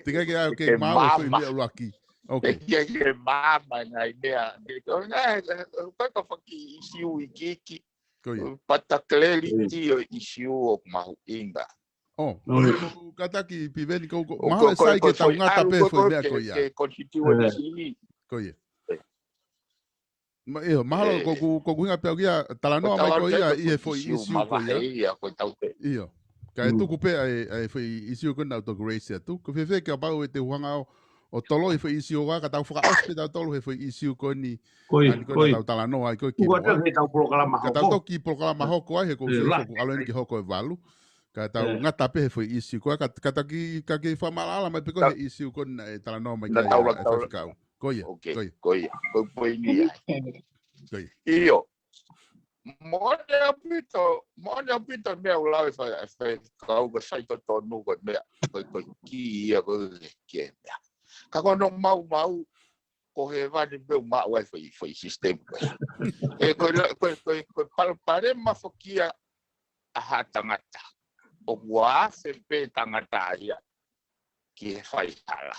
tiga ke au ke mau foi me lucky okay ke mama na idea ko na ko faki siu ikiki patakleli tio isiu o mau inga kataki piveni ko mau sai ke tau ngata pe foi me ko ia ke constituo si ko ia ma malo ko inga pe ia talanoa mai ko ia e foi isiu ko ia ko tau te ia Ka tu kupe ai foi isio ko na to grace tu. Ko fe ka ba te wanga o tolo e foi isio wa ka tau whaka hospital tolo e foi isio ko ni ani ko na tau tala no ai ko ki Ua mo. te tau programa Ka tau toki programa hoko ai he ko se la. ko alo ni ki hoko e valu. Ka tau ngata pe he foi isio ko ka taki ka ki fa malala mai pe ko he isio ko na e tala no mai ka e fa fikau. Ko ia. Ko ia. Ko poini ai. Io. Mona pito me au lau fa kau ko sai to tonu ko me ko ki ia ko ke. Ka kono mau ko he vani be ma wa foi sistem. E ko pare ma fokia a hatangata. O wa se pe tangata ia ki e fai hala.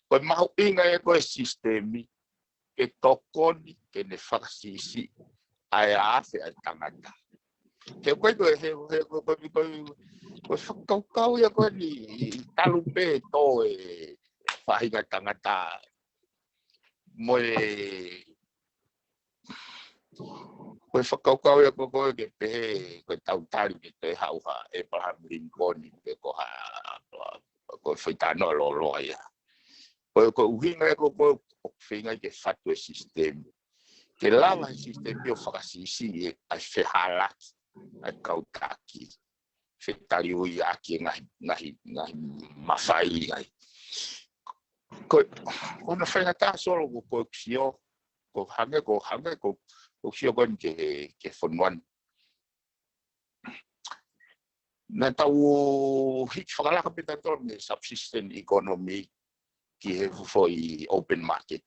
Ko mau inga e ko sistemi ke tokoni ke ne faksisi ai afe ai tangata. He kau ya ko ni talupe to e fahinga tangata mo ko whakau ya ko ke pe ko tautari ke te hauha Abraham Lincoln ke ko ha ko whaitano lo ya. Ko uhinga ko whinga ke fatu e sistem. Ke lava e sistem o whakasisi e ai whehalat ai kautaki. Whetari ui aki ngahi mawhai ai. Ko na whainga tā solo ko ksio ko hange ko ksio kon ke whanuan. Na tau hit whakalaka pita tōne subsistence economy ki he foi open market.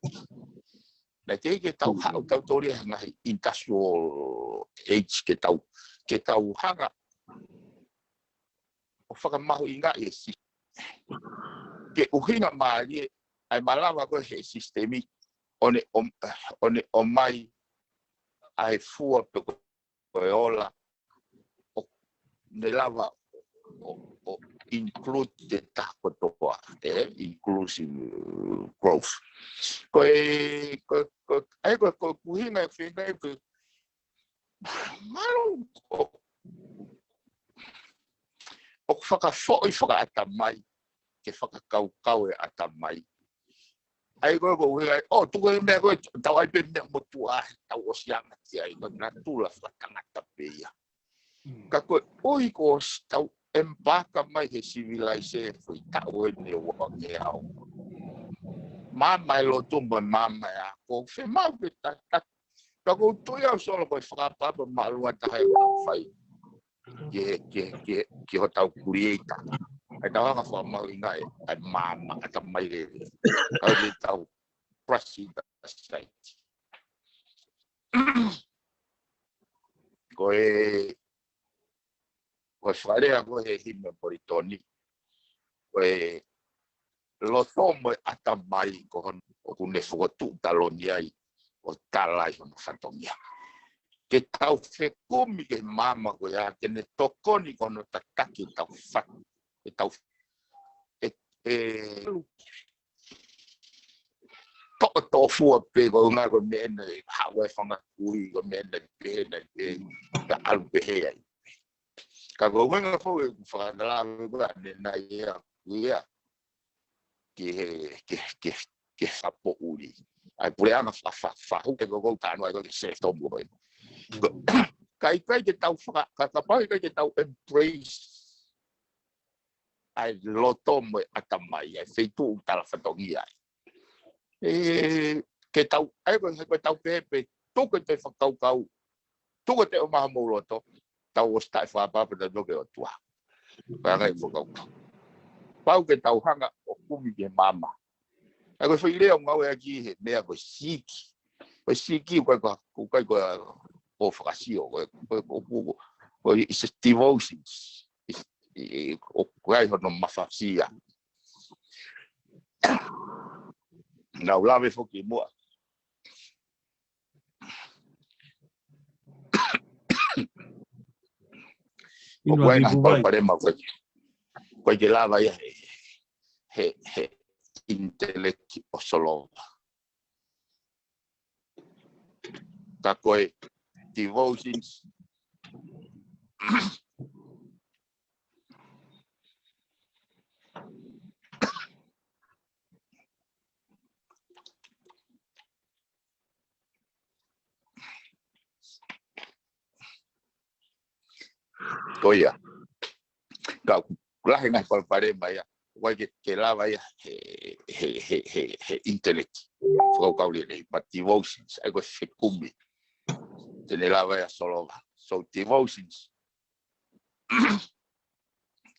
Na te ke tau hau tau tori ngahi industrial age ke tau hanga o whakamahu i ngā e si. Ke uhinga maari ai malawa ko he sistemi o mai ai fua pe ko ola o ne lava o include the tako toa te inclusive growth ko kuhinga finga ko malo o whaka mai ke whakakau e atamai. Ai ko tuko e mea koe tau ai pe mea motua tau o sianga ti ai ko na tula whakangata peia. Ka koe oi ko tau empaka mai he civilise foi tau e ne wange au. Mama e lo tumba mama e a ko whi mau pe ta ka ko tui au solo koe whakapapa malua tahe o whai. Ke ho tau kurieta. Ai tau hanga whamau i ngai ai mama ata mai re. Kau le tau president state. Koe wharea koe he hime poritoni. Koe loto mo ata mai kohon o kune whukotu taloni ai o talai hona whatongia. Ke tau whekumi ke mama koe a kene tokoni kono tataki tau whatu. E tau to fua pe ko nga ko mena hawa fanga kui ko mena pe ka alu pe ai ka ko nga fo fa na la na ia ke sapo uri ai pure ana fa hu ke ko ta no ai ko se to mo kai ke tau fa ka pa ke tau embrace ai loto mo atamai ai feitu tala fatongia ke tau ai ko tau pepe tu ko te whakau tu ko te o maha mauloto tau o stai whapapa na doke o tua ka ngai whakau pau ke tau hanga o kumi ke mama ai ko whailea ngau e aki he mea ko siki ko o whakasio ko is devotions o kai hono mafasia na ulave foki mua o kai na pare ma ko ke lava ya he intellect o solo ka koe devotions Koia. Ka lahi ngai palpare mai wai ke lava ia he internet. Fo ka uli but devotions ai go se kumi. Tene lava ia solova. So devotions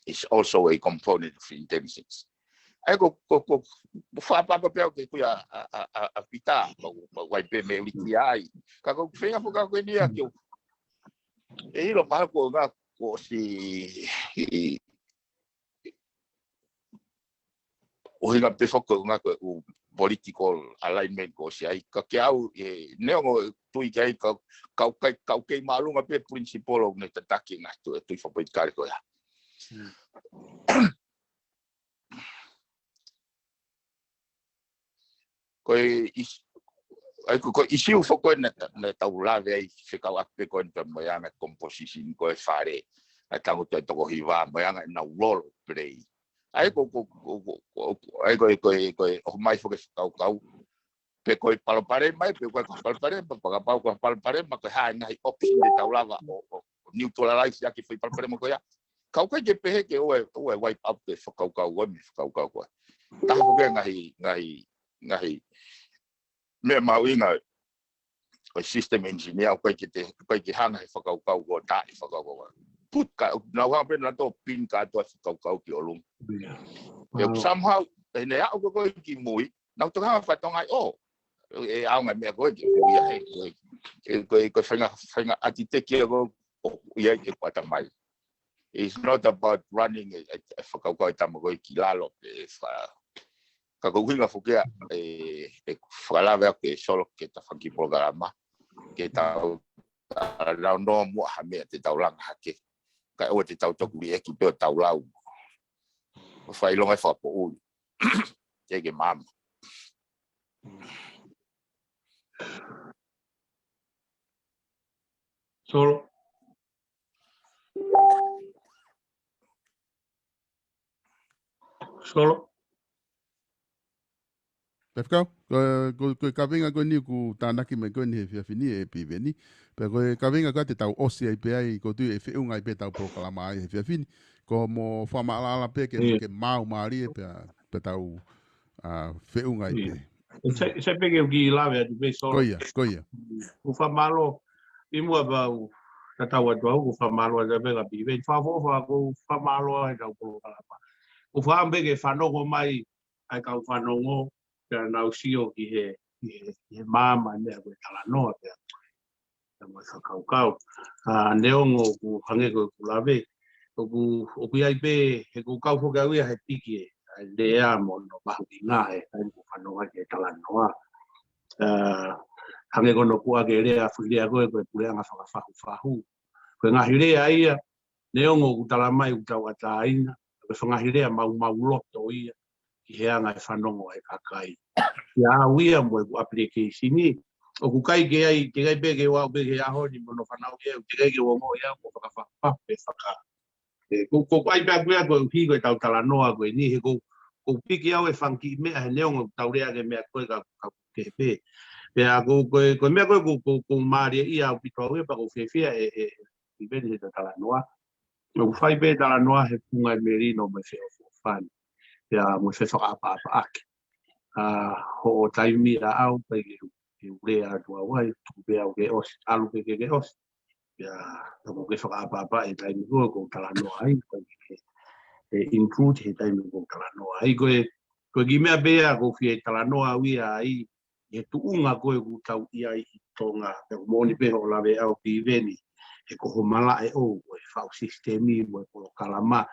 is also a component of intelligence. Ai go fa pa pe ke kuya a pita wai pe me wiki ai. Ka go fenga fo ka ko ni a ke e lo pa ko ga ko si o hinga pe foko nga ko political alignment ko si ai ka ke au e neo tu i kai ka ke malu nga pe principle of net attacking nga tu fo pe ka ko ya ko ai ko isi u foko na tau la ve se ka wa pe ko nta mo ya na composition ko fare ata ko to ko hiva mo ya na role play ai ko o mai fo ke kau pe ko palpare mai pe ko palpare pa ko palpare ma ko ha na option de tau lava o neutralize ya que foi palpare mo ko ya kau ka je pe ke o wipe up de fo kau ko ta fo ke ngai me mauinga o system engineer ko ke hanga fo kau ko ta fo kau put ka na wa pe na to pin ka to fo kau ki olung somehow ne ya ko ki mui na to ha fa tonga o e au nga me ko ki ya ko fanga atite ki go ya ke pata mai. It's not about running a fo kau ta mo ki lalo ka ko hinga fo ke fala ve ke solo ke ta faki programa ke ta la no mo ha me te ta lang ha ke ka o te tau toku e ki pe tau lau fai longa fa po u ke ke mam Solo. Pefkau, ko kavinga ko ni ku tanaki me ko ni fia fini e piveni. Pe ko kavinga ka te tau osi ai pe ai ko tu e fe unga ai pe tau proklama ai fia fini. Ko mo fama ala pe ke mau mari e pe tau fe unga ai pe. Se pe ke ki lave atu pe solo. Koia. U fa malo i mua ba u tau atu au u fa malo a pe ka pive. Fa fo fa ko fa malo ai tau proklama. U fa ambe ke whanongo mai ai kau whanongo pera nau sio ki he mama nea koe tala noa pera. Mo whakaukau. Neongo ku hange koe ku lawe. O ku iai pe he ku kau whoka uia he piki e. Lea mo no mahu ki ngā he. Ai ku whanonga ke tala noa. Hange kono kua ke rea whirea koe koe pureanga whakafahu. Koe ngahi rea ia. Neongo ku tala mai ku tau ata aina. Koe whangahi rea mau loto ia. Ki heanga e whanongo e kakai. Ia uia mo e ku application ni. O ku kai ke ai pe ke wau pe ke aho ni mono whanau ke au. Ke kai ke wongo ia ko whakafape whaka. Ko ai pe akuia ko hi ko tau tala noa ko ni he ko piki au e whanki mea he neongo tau rea ke mea koe ka ke pe. Pea ko mea koe ko maari ia au pito au e pa ko whiawhia e veni he tala noa. O whai pe tala noa he punga e merino me whio whani. Pea mo whio apa ake. Ho taimi a au pe ke urea tua wai, tu pe au ke os, alu pe ke os. Ya, tamo ke apa e taimi ko tala noa ai, e input he taimi ko tala noa ai, ko ki mea bea ko fie tala noa wia ai, e tuunga koe ku tau ia i tonga, pe moni pe ho lawe au pi veni, e ko ho mala e o, ko e whau sistemi, ko e ko kalama,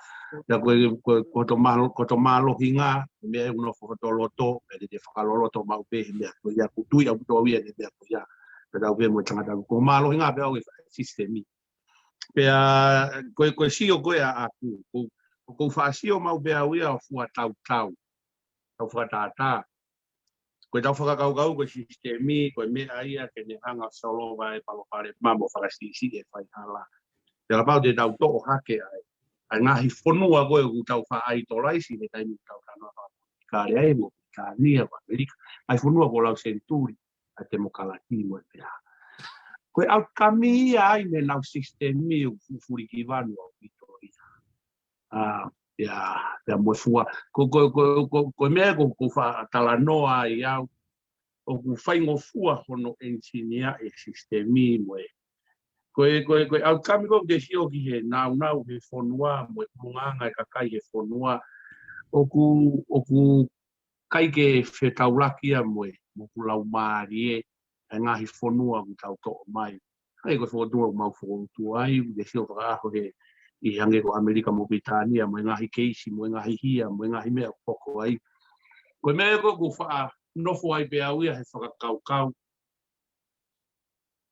na ko to malo hinga, me e uno foto loto, me de whakaloloto mau pe, me ko ia kutui au to wia, me ko ia, pe tau pe mo tangata, ko malo hinga pe au e sistemi. Pe ko sio ko a aku, ko whaasio mau pe au ia o fua tau, tau fua tata. Ko tau whakakau ko sistemi, ko me aia ke ne hanga solo vai palopare mamo whakastisi e whai hala. Te la pau te tau toko hake ai. Ai ngahi whanua koe ku tau wha ai tolaisi ne taimi tau tanoa wha kare ai mo, ka nia wa Amerika. Ai whanua ko lau senturi, a te mo kalati mo e pera. Koe au kami ai me nau sistemi o fufuri ki vanu au Victoria. Ya mo fua. Ko mea ko fa talanoa i au. O ku fai ngo fua hono engineer e sistemi mo e. Koe au kami ko de sio ki he nau he fonua mo e munganga e kakai he fonua. O ku kai ke whetaurakia moe, mo ku lau maari e ngahi whonua ku tau to'o mai. Hei ko whonua mau whontu ai, de sio whakaaho he i hange ko Amerika mo Britania, mo ngahi keisi, mo ngahi hia, mo ngahi mea poko ai. Koe mea ko ku wha nofo ai pe au ia he whakakaukau.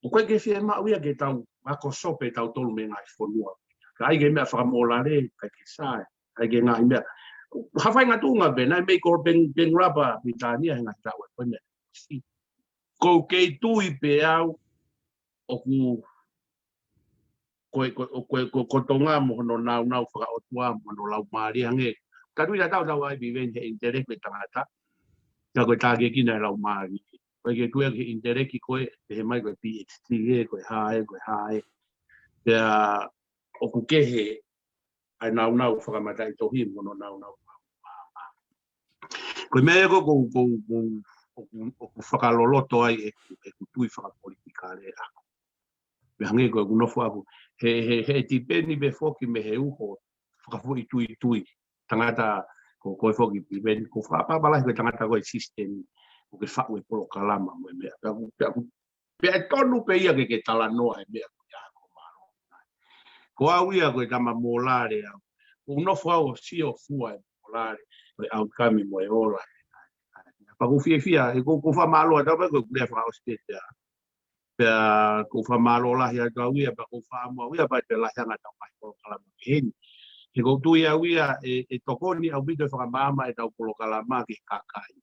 O koe ke whia mau ia ke tau ako sope tau tolu me ngahi whonua. Ka ai ke mea whakamolare, kai ke sae, ai ke ngahi mea. Hawhai ngā tūnga be, nai mei ko ben raba Britania henga tau e koe mea. Ko kei tui pe au, o ko tonga mo no nau whaka o tua mo no lau maari hange. Ka tui na tau ai biwen he interek me tangata, ka koe tāke kina e lau maari. Koe ke tui ke interek ki koe, he mai koe PhD koe hae. Pea o ku kehe, ai nau whakamata i tohi mo no nau. Koe mea ko whakaloloto ai e kutui whakapolitika le ako. Me hange koe kunofo aku. He tipeni be foki me he uho whakafuri tui. Tangata koe foki pibeni. Ko whakapapalahi koe tangata koe system. Ko ke whakue polo kalama mo e mea. Pea tonu pe ia ke tala noa e mea koe ako maro. Ko au ia koe tama molare au. Kunofo au sio fua e molare. Koe au kami mo e ola. Pa ko fia ko fa malo da ba ko le fa hospital pe ko fa malo la ya ga wi pa ko fa mo wi pa te la ya nga ta pa ko kala ma hen ke ko tu ya wi e to ko ni au bi de fa mama e ta ko kala ma ki kakai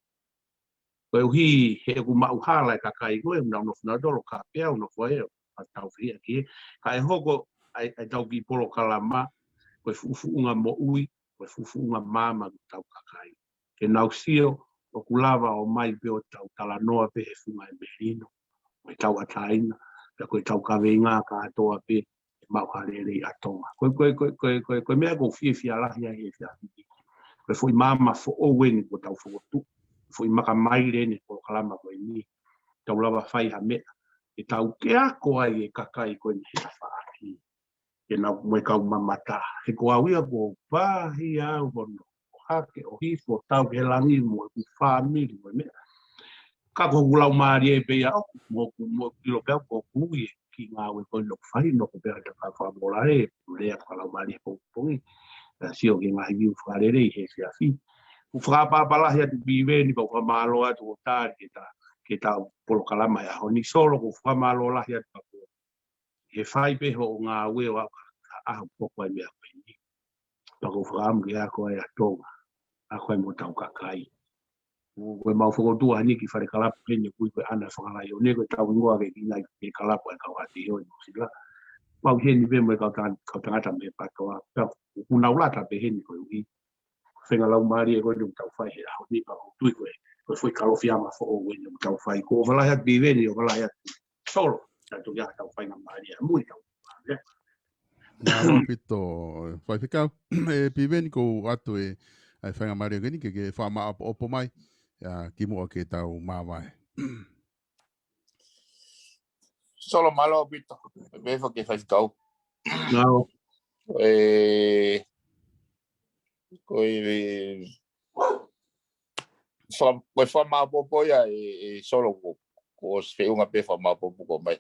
ko hi he ku ma u hala kakai ko e no na do ka pe no fo e pa ta fi ki ka e hoko ai ta ki polo kala ma ko fu nga mo ui ko fu nga mama ta kakai ke na usio o kulava o mai pe o tau talanoa pe he funga e merino. Koe tau ataina, pe koe tau kaweinga ka atoa pe e mau harere i atonga. Koe mea ko fia lahia he fia fiti. Koe fui mama fo o weni ko tau fogotu. Fui maka maire ni ko kalama koe ni. Tau lava fai ha mea. E tau ke ako ai e kakai koe ni he whaaki. E nau moe kau mamata. He ko awia ko pahi au hono. Hake o hifo tau ke langi mo ku family mo me ka ko ulau mari e pe au mo kilo pe ko ku ki nga we ko lo fai no ko pe ta ka bola e le ka la mari ko pui si o ke nga hi u fare re he si afi u fra pa la ya tu bive ni ko malo a tu ta ke ta polo kala mai a ni solo ko fra malo la ya ta ko he fai pe ho nga we wa a ko ko me a ni pa ko fra am ya ko ya to a koe mo tau kakai. Koe mau whakotua hani ki whare kalapu kenya kui koe ana whakalai o neko tau ingoa ke kina ke kalapu e kau hati hoi mo sila. Mau heni pe mo e kau tangata me patoa. Kuna ulata pe heni koe ui. Whenga lau maari e koe ni tau whai he aho ni pa tui koe. Koe fwoi kalofiama fo o wene mo tau whai. Ko o whalai hati biveni o whalai hati solo. Tatu ia tau whai na maari a mui tau. Nā roa pito, whai whikau, e piveni ko atu e ai whainga mario geni ke whama opo mai, ki mua ke tau mawai. Solo malo pito, me fo ke fai kau. Nao. Solo koe whama opo ia solo ko se unga pe whama opo ko mai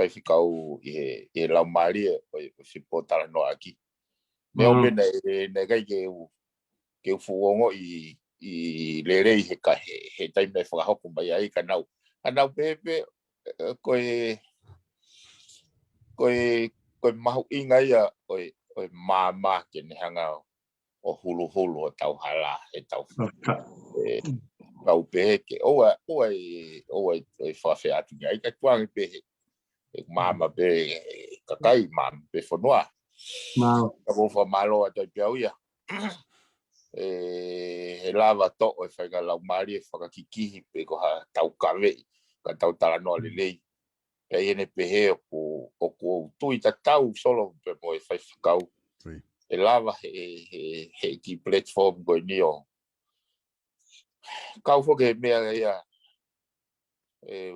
fai kau e lau maria o se potala no aki. Me o mena ne kai ke fuongo i lere he ka he taime whakahoko mai ai ka nau. Ka nau pepe koe mahu inga ia o mama ke ne hanga o hulu o tau hala e tau kau pehe ke oa whawhi atu ni ai ka tuangi pehe e mama pe kakai mama pe whanua. Ka wofa malo a tau piau ia. He lava to e whainga lau maari e whakakikihi pe ko ha tau kawe ka tau tala noa lelei e ene pehe o ko tui ta tau solo pe mo e fai whakau. E lava he ki platform ko ni o. Kau whoke mea ia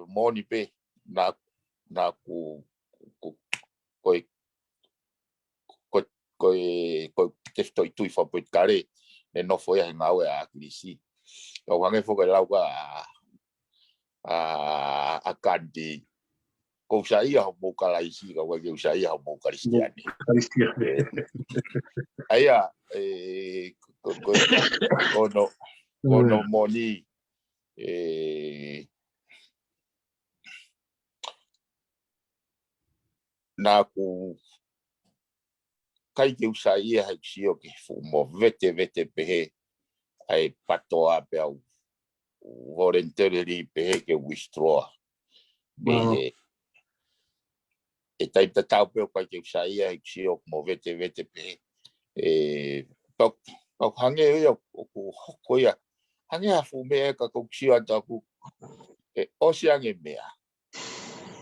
moni pe na ku ko te stoi tui fa put kare ne no foi a ngau a krisi o wange fo ke lau ka a kandi ko sai a mo kala isi ka wa ke sai a mo kristiani aya ko no moni na ku kai ke usai ha sio ke fu mo vete pehe ai patoa pe au voluntarily pehe ke withdraw be e tai tau pe kai ke usai ha sio mo vete pehe pa hange yo ko ya hange a fu me ka ko sio ta ku o siange mea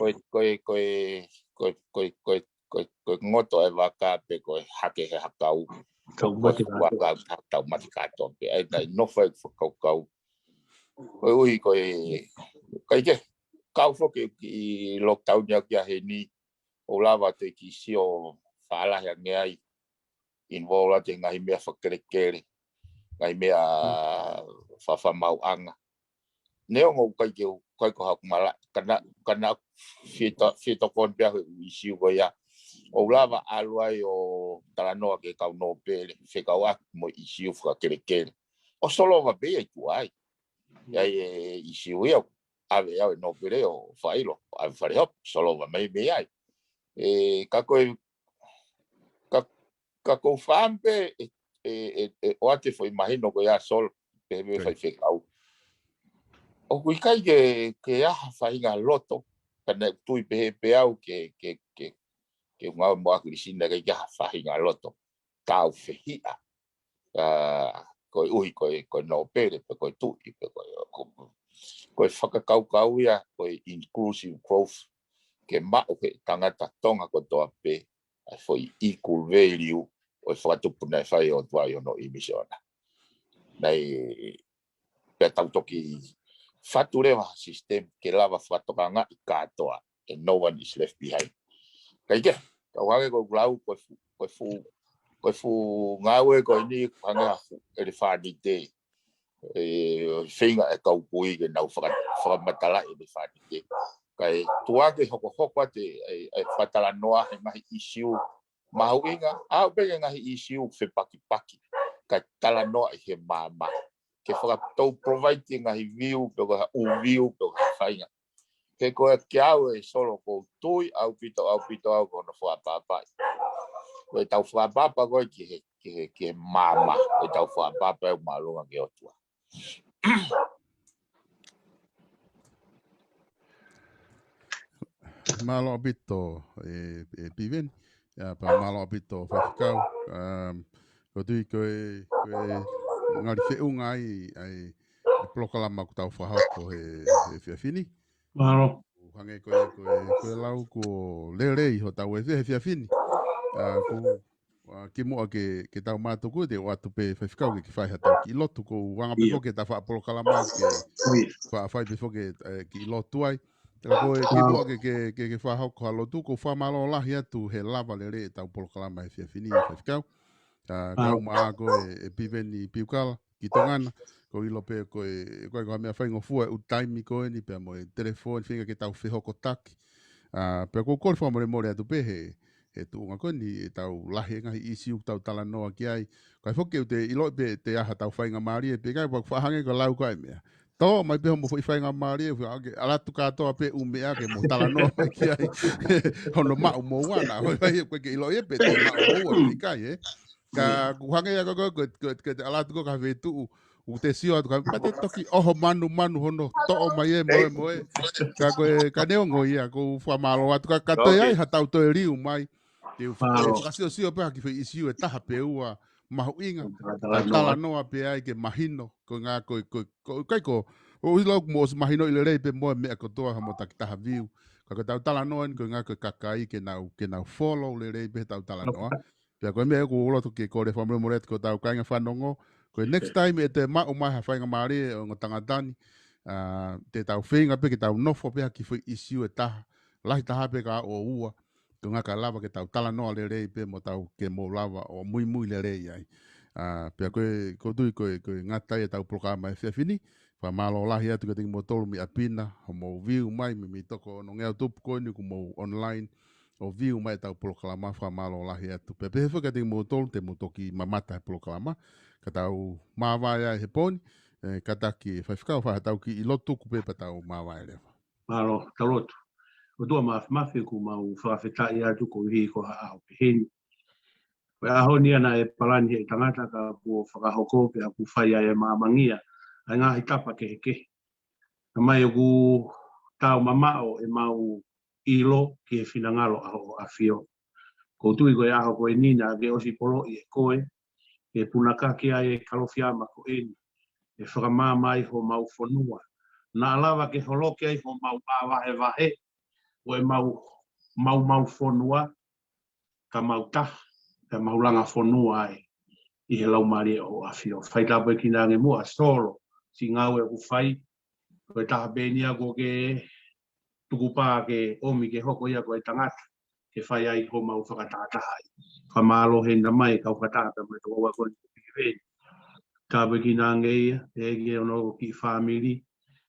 ko ngoto e waka pe ko hake he hakau tau matikato pe ai dai no foi kau ui ko kai ke kau fo ke ki lockdown ya kia he ni o lava te ki sio fala ya ngai involva te ngai mea whakerekere ngai mea whawhamau anga neo ngau kai ko hakumala kana fita kon pia isi ko ya o lava alwai o talanoa ke kau no pele whekaua mo isi u whakerekere o solo wa be tu ai ya isi u eu ave au no pele o whailo ave whare hop solo wa mai be ai ka ko whampe o ate foi mahino ko ya sol pe me fai whekau o kui kai ke aha whainga loto kana tui pe au ke ngau mo akrisina ke aha whainga loto tau whehia ko no pere pe ko tui pe ko whakakau ia ko inclusive growth ke mao ke tangata tonga ko toa pe ai foi equal value o whakatupuna whai o tuai ono imisiona nei pe tau toki fatureva system ke lava fatokanga I katoa and no one is left behind. Kaike, kawage ko glau ko fu ngawe ko ni hanga e fadi te finga e kau pui ke nau fa matala e fadi te. Kai tuage hoko te e fatala noa e mai issue mahuinga au be ngai issue fe paki kai tala noa e mama ke whakatau providing a view pego o view pego whainga. Ke koe kiau e solo ko tui au pito au kono whapapa. Koe tau whapapa koe ki mama. Koe tau whapapa e malunga ke otua. Malo pito piven. Ya pa malo pito whakikau. Ko tui koe ngari whiunga ai plokalama ko tau whahauko he whiawhini. Malo. Hange koe lau ko lerei ho tau he whiawhini. Ki mua ke tau mātuku te o atu pe whaiwhikau ke whai hatau ki lotu ko wanga pe whoke ta whapolokalama ke whai pe whoke ki lotu ai. Tera koe ki mua ke whahauko halotu ko whamalo lahi atu he lava lerei tau polokalama he whiawhini whaiwhikau. Kau maa koe piveni piukala ki tongana ko ilo pe koe ko mea whaingo fua u taimi koe ni pe mo telefoni whinga ke tau whihoko taki pe ko kore whamore more atu pe he tuunga koe ni tau lahi ngahi isi u tau tala noa ki ai kai whoke u te ilo pe te aha tau whainga maari e pe kai wak whahange ko lau kai mea to mai pe mo whainga maari e alatu katoa pe umea ke mo tala noa ki ai hono mau mo wana hoi koe ke ilo e pe te mau mo wana kai ka kuhange ya ko alatu ko ka vetu u te sio ka pate toki oho manu hono to mai moe ka ka neongo ia ko fa malo atu ka to ai hatau to riu mai te fa sio pe ki fe isiu e taha pe ua mahuinga tala noa pe ai ke mahino ko nga ko o ilo mo mahino ile rei pe moe me ko to ha mo tak taha viu ka tau tala noa ko ngā ko kakai ke nau follow le rei pe tau tala noa. Pea koe mea ko uloto ke kore whamre moret ko tau kainga whanongo. Koe next time e te mao mai hawhainga maare o ngā tangatani. Te tau whenga pe ke tau nofo pe ki whi isiu e taha. Lahi taha pe ka o ua. Ko ngā ka lava ke tau tala noa le rei pe mo tau ke mo lava o mui mui le rei ai. Pea koe tui koe ngatai e tau programa e whiawhini. Wha malo lahi atu ka tingi mo tolu mi apina. Ho mo view mai mi toko no ngea tupu koe ni ku mo online. O view mai tau programa wha malo lahi atu. Pea pehe ka tingi mo tolu te mo toki mamata he programa. Ka tau mawai ai he poni. Ka taki whaiwhikau wha tau ki i lotu ku pepa tau mawai rewa. Malo, talotu. O tua mafi ku mau whawhetai atu ko hi ko hao peheni. Koe aho ni ana e palani he tangata ka po whakahoko pe aku whai ai e maamangia. Ai ngahi tapa ke ke. Na mai ku tau mamao e mau ilo ki e whinangalo aho a whio. Ko tui koe aho koe nina ke osi polo i e koe. E punaka ki ai e kalofiama ko eni. E whakamamai ho mau whanua. Na alawa ke holoke ai ho mau awahe wahe. O e mau whanua. Ka mau taha. Ka mau langa whanua ai. I he lau mari o a whio. Whai tapo e kina nge mua solo. Si ngau e ku whai. Koe taha benia ko ke tukupa ke omi ke hoko ia koe tangata. Ke whai ai ho mau whakatataha ai. Whamalo he na mai kau whakatata me tō awa koe ni kupi. Tapo e kina nge ia. E ke ono ki whamiri.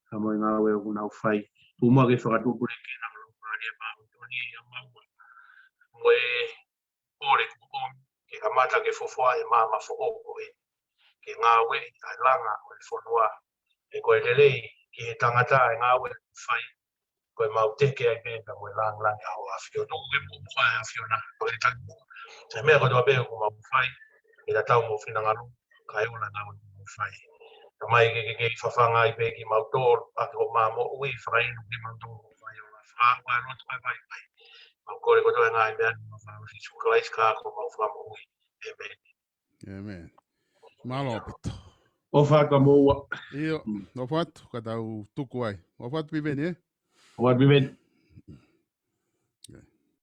Ka moi ngau e o kunau whai. Tumua ke whakatupure ke na lau mari e mau toni e maua. Moe ore ku omi. Ke kamata ke fofoa e mama fohoko e. Ke ngawe ai langa o le whanua. E koe lelei ki he tangata e ngawe whai. Koe mau teke ai pēka moe lang au a whio. Nuku ke mo whai a whio na. Koe le tango. Te mea koe toa pēka ko mau whai. E la tau mo whinangaru. Ka e ola ngawe mo whai. Ka mai ke whawhanga ai pēki mau tōru. Ake ho maa mo ui whakainu ki mau tōru. Whai o la whai roto ai vai vai. Mau kore koe toa ngai mea. Mau whai si sukalais ka ko mau whai mo ui. Amen. Amen. Malo pito. O whaka moua. Iyo, o whatu, ka tau tuku ai. O whatu pibeni, O whatu pibeni.